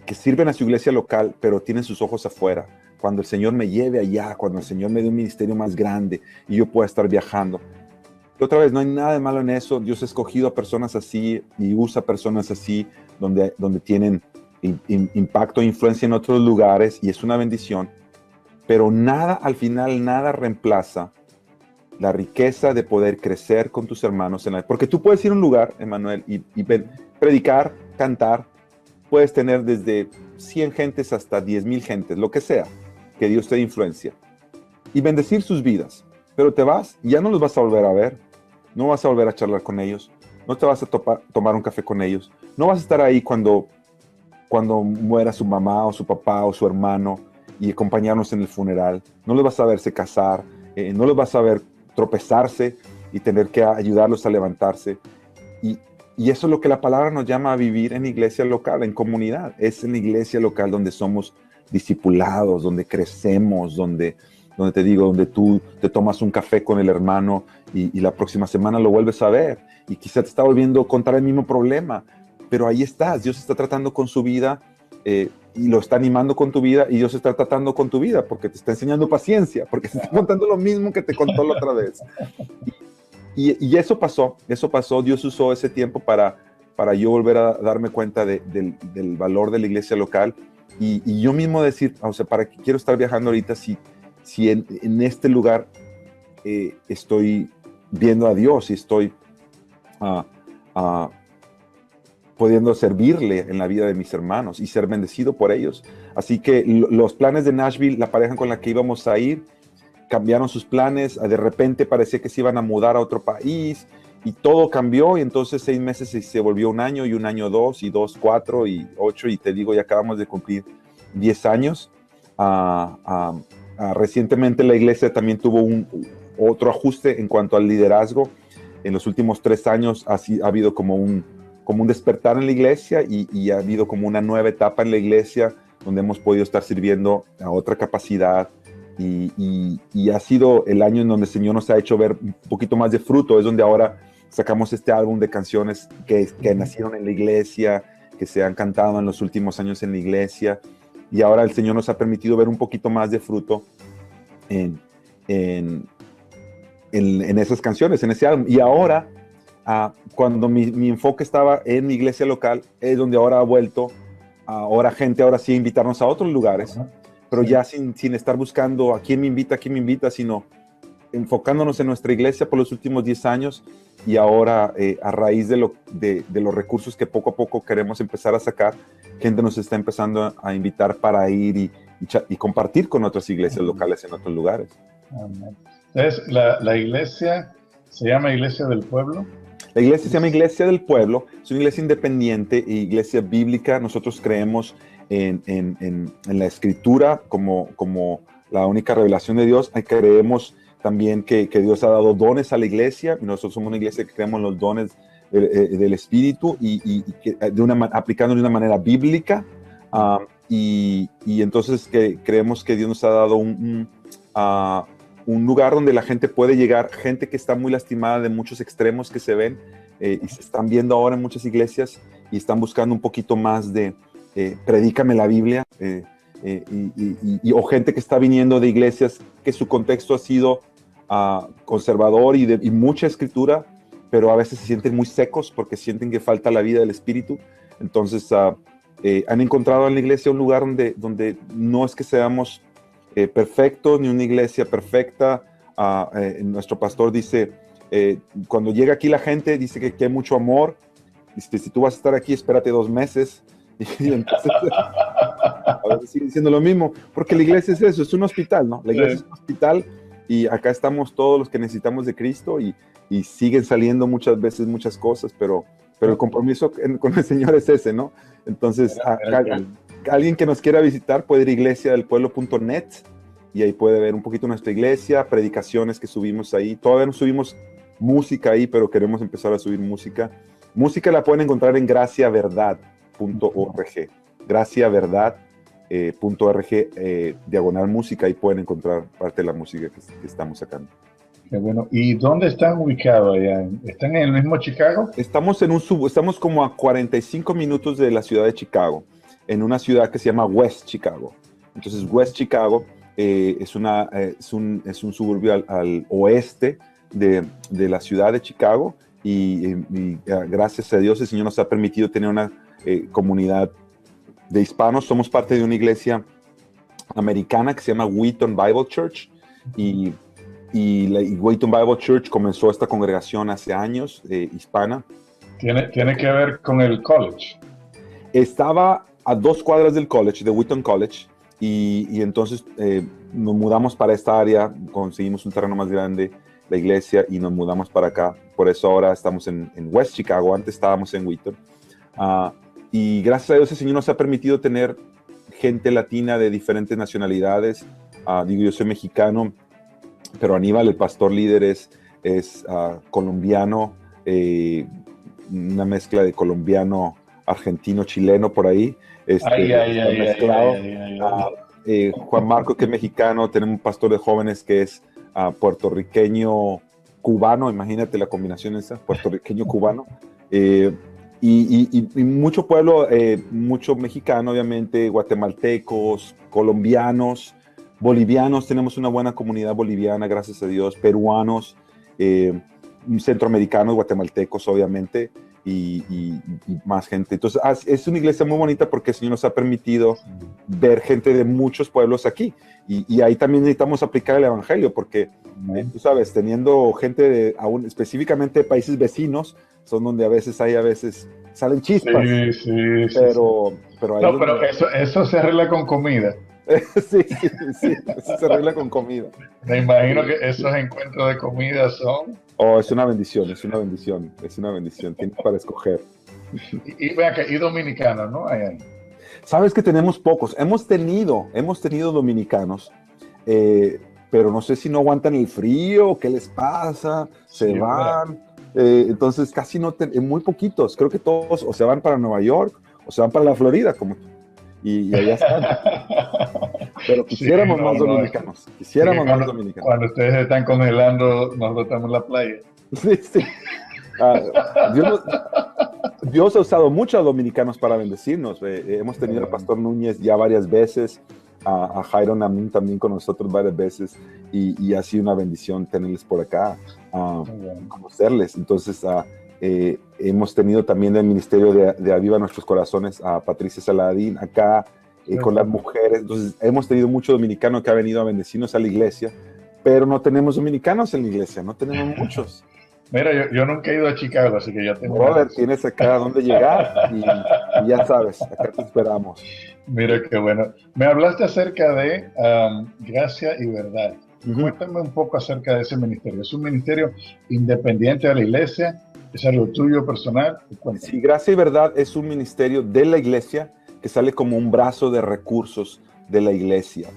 que sirven a su iglesia local, pero tienen sus ojos afuera. Cuando el Señor me lleve allá, cuando el Señor me dé un ministerio más grande y yo pueda estar viajando. Y otra vez, no hay nada de malo en eso. Dios ha escogido a personas así y usa personas así donde tienen impacto e influencia en otros lugares, y es una bendición. Pero nada, al final, nada reemplaza la riqueza de poder crecer con tus hermanos. Porque tú puedes ir a un lugar, Emanuel, y predicar, cantar. Puedes tener desde 100 gentes hasta 10,000 gentes, lo que sea, que Dios te dé influencia. Y bendecir sus vidas. Pero te vas y ya no los vas a volver a ver. No vas a volver a charlar con ellos. No te vas a tomar un café con ellos. No vas a estar ahí cuando muera su mamá o su papá o su hermano y acompañarnos en el funeral. No los vas a verse casar. No los vas a ver tropezarse y tener que ayudarlos a levantarse. Y eso es lo que la palabra nos llama a vivir en iglesia local, en comunidad. Es en la iglesia local donde somos discipulados, donde crecemos, donde te digo, donde tú te tomas un café con el hermano y la próxima semana lo vuelves a ver. Y quizá te está volviendo a contar el mismo problema, pero ahí estás. Dios está tratando con su vida, y lo está animando con tu vida, y Dios está tratando con tu vida porque te está enseñando paciencia, porque te está contando lo mismo que te contó la otra vez. Y eso pasó. Dios usó ese tiempo para yo volver a darme cuenta del valor de la iglesia local, y yo mismo decir, o sea, ¿para qué quiero estar viajando ahorita si en este lugar estoy viendo a Dios y estoy pudiendo servirle en la vida de mis hermanos y ser bendecido por ellos? Así que los planes de Nashville, la pareja con la que íbamos a ir, cambiaron sus planes. De repente parecía que se iban a mudar a otro país y todo cambió, y entonces 6 meses se volvió un año, y un año 2, y 2, 4, y 8, y te digo, ya acabamos de cumplir 10 años. Recientemente la iglesia también tuvo otro ajuste en cuanto al liderazgo. En los últimos 3 años ha habido como un despertar en la iglesia, y ha habido como una nueva etapa en la iglesia donde hemos podido estar sirviendo a otra capacidad. Y ha sido el año en donde el Señor nos ha hecho ver un poquito más de fruto. Es donde ahora sacamos este álbum de canciones que nacieron en la iglesia, que se han cantado en los últimos años en la iglesia, y ahora el Señor nos ha permitido ver un poquito más de fruto en esas canciones, en ese álbum. Y ahora, cuando mi enfoque estaba en mi iglesia local, es donde ahora ha vuelto, ahora sí a invitarnos a otros lugares. Pero ya sin estar buscando a quién me invita, sino enfocándonos en nuestra iglesia por los últimos 10 años, y ahora a raíz de los recursos que poco a poco queremos empezar a sacar, gente nos está empezando a invitar para ir y compartir con otras iglesias locales en otros lugares. Amén. Entonces, la iglesia se llama Iglesia del Pueblo. La iglesia se llama Iglesia del Pueblo, es una iglesia independiente e iglesia bíblica. Nosotros creemos en la Escritura como la única revelación de Dios. Creemos también que Dios ha dado dones a la iglesia, y nosotros somos una iglesia que creemos en los dones del Espíritu, y que, aplicando de una manera bíblica, y entonces creemos que Dios nos ha dado un lugar donde la gente puede llegar, gente que está muy lastimada de muchos extremos que se ven y se están viendo ahora en muchas iglesias y están buscando un poquito más de predícame la Biblia, o gente que está viniendo de iglesias que su contexto ha sido conservador y mucha escritura, pero a veces se sienten muy secos porque sienten que falta la vida del Espíritu. Entonces han encontrado en la iglesia un lugar donde no es que seamos perfectos, ni una iglesia perfecta. Nuestro pastor dice, cuando llega aquí la gente, dice que hay mucho amor. Dice, si tú vas a estar aquí, espérate 2 meses. Y entonces, a veces sigue diciendo lo mismo, porque la iglesia es eso, es un hospital, ¿no? La iglesia es un hospital y acá estamos todos los que necesitamos de Cristo y siguen saliendo muchas veces muchas cosas, pero el compromiso con el Señor es ese, ¿no? Entonces, alguien que nos quiera visitar puede ir a iglesiadelpueblo.net y ahí puede ver un poquito nuestra iglesia, predicaciones que subimos ahí. Todavía no subimos música ahí, pero queremos empezar a subir música. Música la pueden encontrar en graciaverdad.org. Graciaverdad.org, diagonal música, ahí pueden encontrar parte de la música que estamos sacando. Qué bueno. ¿Y dónde están ubicados allá? ¿Están en el mismo Chicago? Estamos como a 45 minutos de la ciudad de Chicago, en una ciudad que se llama West Chicago. Entonces, West Chicago es un suburbio al oeste de la ciudad de Chicago y gracias a Dios el Señor nos ha permitido tener una comunidad de hispanos. Somos parte de una iglesia americana que se llama Wheaton Bible Church y Wheaton Bible Church comenzó esta congregación hace años, hispana. ¿Tiene que ver con el college? Estaba a 2 cuadras del college, de Wheaton College, y entonces nos mudamos para esta área, conseguimos un terreno más grande, la iglesia, y nos mudamos para acá. Por eso ahora estamos en West Chicago, antes estábamos en Wheaton. Y gracias a Dios el Señor nos ha permitido tener gente latina de diferentes nacionalidades. Yo soy mexicano, pero Aníbal, el pastor líder, es colombiano, una mezcla de colombiano, argentino, chileno, por ahí. Mezclado. Juan Marco, que es mexicano, tenemos un pastor de jóvenes que es puertorriqueño, cubano, imagínate la combinación esa, puertorriqueño-cubano. Y mucho pueblo, mucho mexicano, obviamente, guatemaltecos, colombianos, bolivianos, tenemos una buena comunidad boliviana, gracias a Dios, peruanos, centroamericanos, guatemaltecos, obviamente, y más gente. Entonces, es una iglesia muy bonita porque el Señor nos ha permitido ver gente de muchos pueblos aquí. Y ahí también necesitamos aplicar el evangelio porque, tú sabes, teniendo gente aún específicamente de países vecinos, son donde a veces salen chispas. Sí. Pero eso se arregla con comida. Sí, eso se arregla con comida. Me imagino que esos encuentros de comida son... Es una bendición, tienes para escoger. Y dominicanos, ¿no? Ahí. Sabes que tenemos pocos, hemos tenido dominicanos, pero no sé si no aguantan el frío, qué les pasa, se van, entonces casi muy poquitos, creo que todos o se van para Nueva York o se van para la Florida, como tú. Y allá están. Pero quisiéramos más dominicanos. Cuando ustedes están congelando, nosotros estamos en la playa. Sí. Dios ha usado mucho a dominicanos para bendecirnos. Hemos tenido al pastor Núñez ya varias veces, a Jairo Namin también con nosotros varias veces, y ha sido una bendición tenerles por acá, conocerles. Entonces, hemos tenido también del ministerio de Aviva Nuestros Corazones a Patricia Saladín acá con las mujeres. Entonces hemos tenido mucho dominicano que ha venido a bendecirnos a la iglesia, pero no tenemos dominicanos en la iglesia, no tenemos muchos. Mira, yo nunca he ido a Chicago, así que ya tengo... Brother, tienes acá a dónde llegar y ya sabes, acá te esperamos. Mira qué bueno. Me hablaste acerca de Gracia y Verdad. Cuéntame un poco acerca de ese ministerio. ¿Es un ministerio independiente de la iglesia? ¿Es algo tuyo personal? Sí, Gracia y Verdad es un ministerio de la iglesia que sale como un brazo de recursos de la iglesia.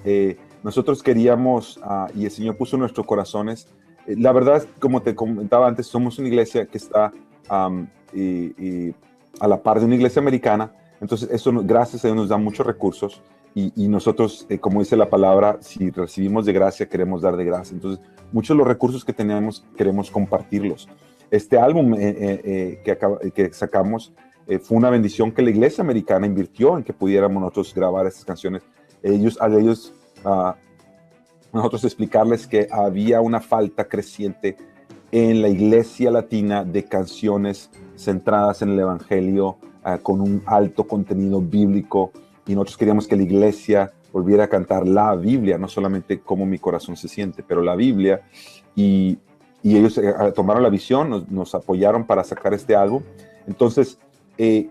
Nosotros queríamos, y el Señor puso en nuestros corazones, la verdad, como te comentaba antes, somos una iglesia que está a la par de una iglesia americana, entonces eso, gracias a Dios, nos da muchos recursos, y nosotros, como dice la palabra, si recibimos de gracia, queremos dar de gracia. Entonces, muchos de los recursos que tenemos, queremos compartirlos. Este álbum que sacamos fue una bendición que la iglesia americana invirtió en que pudiéramos nosotros grabar estas canciones. Nosotros explicarles que había una falta creciente en la iglesia latina de canciones centradas en el evangelio, con un alto contenido bíblico, y nosotros queríamos que la iglesia volviera a cantar la Biblia, no solamente cómo mi corazón se siente, pero la Biblia, y ellos tomaron la visión, nos apoyaron para sacar este álbum. Entonces,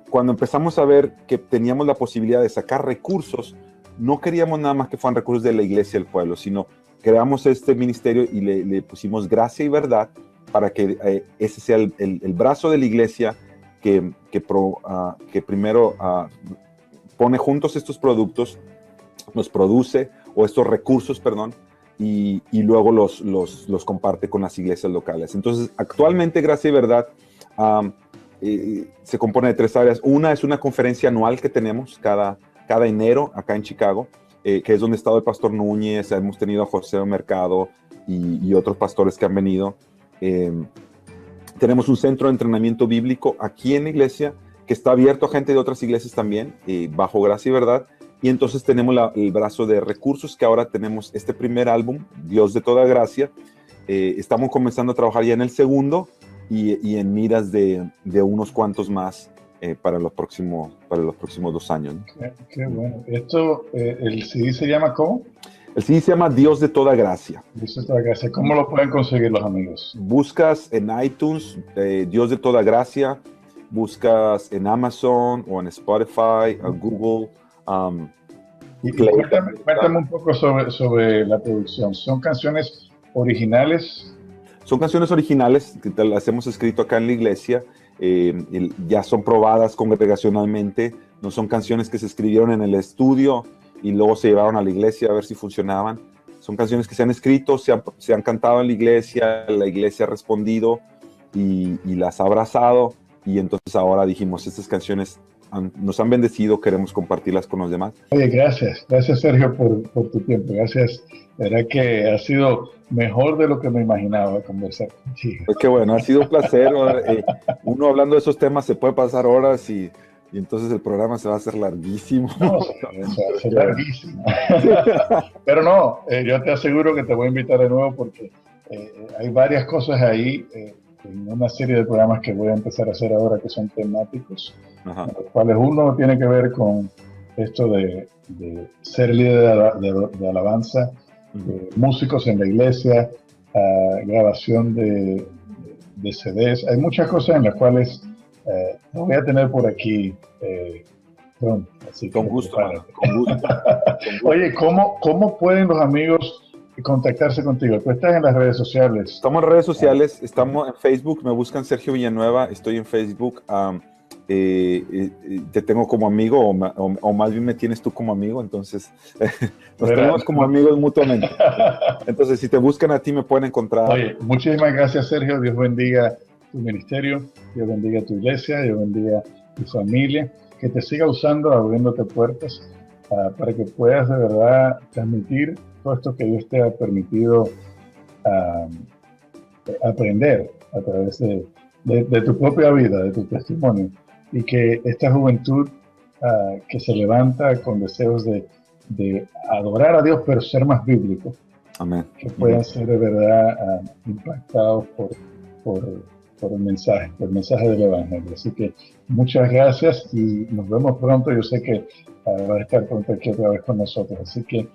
cuando empezamos a ver que teníamos la posibilidad de sacar recursos, no queríamos nada más que fueran recursos de la iglesia del pueblo, sino creamos este ministerio y le pusimos Gracia y Verdad para que ese sea el brazo de la iglesia que primero pone juntos estos productos, los produce, o estos recursos, perdón, y luego los comparte con las iglesias locales. Entonces, actualmente Gracia y Verdad se compone de 3 áreas. Una es una conferencia anual que tenemos cada enero acá en Chicago, que es donde ha estado el pastor Núñez. Hemos tenido a José Mercado y otros pastores que han venido. Tenemos un centro de entrenamiento bíblico aquí en la iglesia que está abierto a gente de otras iglesias también, bajo Gracia y Verdad. Y entonces tenemos el brazo de recursos, que ahora tenemos este primer álbum, Dios de toda gracia. Estamos comenzando a trabajar ya en el segundo y en miras de unos cuantos más para los próximos 2 años, ¿no? Qué bueno. Esto, ¿el CD se llama cómo? El CD se llama Dios de toda gracia. Dios de toda gracia. ¿Cómo lo pueden conseguir los amigos? Buscas en iTunes Dios de toda gracia, buscas en Amazon o en Spotify, en Google. Y cuéntame un poco sobre la producción. ¿Son canciones originales? Son canciones originales que las hemos escrito acá en la iglesia. Ya son probadas congregacionalmente. No son canciones que se escribieron en el estudio y luego se llevaron a la iglesia a ver si funcionaban. Son canciones que se han escrito, se han cantado en la iglesia ha respondido y las ha abrazado. Y entonces ahora dijimos, estas canciones nos han bendecido, queremos compartirlas con los demás. Oye, gracias Sergio por tu tiempo. Gracias, la verdad que ha sido mejor de lo que me imaginaba conversar contigo. Pues qué bueno, ha sido un placer. Uno hablando de esos temas se puede pasar horas y entonces el programa se va a hacer larguísimo. No, se va a hacer larguísimo. Pero no, yo te aseguro que te voy a invitar de nuevo porque hay varias cosas ahí en una serie de programas que voy a empezar a hacer ahora que son temáticos, los cuales uno tiene que ver con esto de ser líder de alabanza, músicos en la iglesia, grabación de CDs. Hay muchas cosas en las cuales voy a tener por aquí pronto. Así con gusto. Con gusto. Oye, ¿cómo pueden los amigos contactarse contigo? Tú estás en las redes sociales. Estamos en redes sociales, estamos en Facebook, me buscan Sergio Villanueva, estoy en Facebook. Te tengo como amigo o más bien me tienes tú como amigo, entonces nos tenemos como amigos mutuamente. Entonces, si te buscan a ti me pueden encontrar. Oye, muchísimas gracias, Sergio. Dios bendiga tu ministerio, Dios bendiga tu iglesia, Dios bendiga tu familia, que te siga usando, abriéndote puertas para que puedas de verdad transmitir todo esto que Dios te ha permitido aprender a través de tu propia vida, de tu testimonio, y que esta juventud que se levanta con deseos de adorar a Dios, pero ser más bíblico. Amén. Que puedan ser de verdad impactados por el mensaje del Evangelio. Así que muchas gracias y nos vemos pronto. Yo sé que va a estar pronto aquí otra vez con nosotros. Así que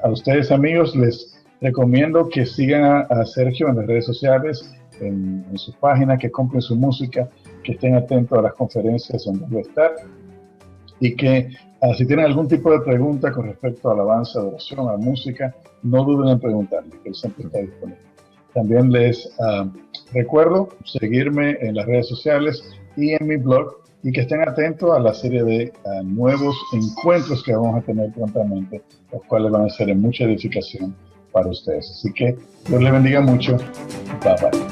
a ustedes, amigos, les recomiendo que sigan a Sergio en las redes sociales, en sus páginas, que compren su música, que estén atentos a las conferencias donde va a estar y que si tienen algún tipo de pregunta con respecto a alabanza, adoración, a música, no duden en preguntarle, que él siempre está disponible. También les recuerdo seguirme en las redes sociales y en mi blog, y que estén atentos a la serie de nuevos encuentros que vamos a tener prontamente, los cuales van a ser de mucha edificación para ustedes. Así que Dios les bendiga mucho. Bye bye.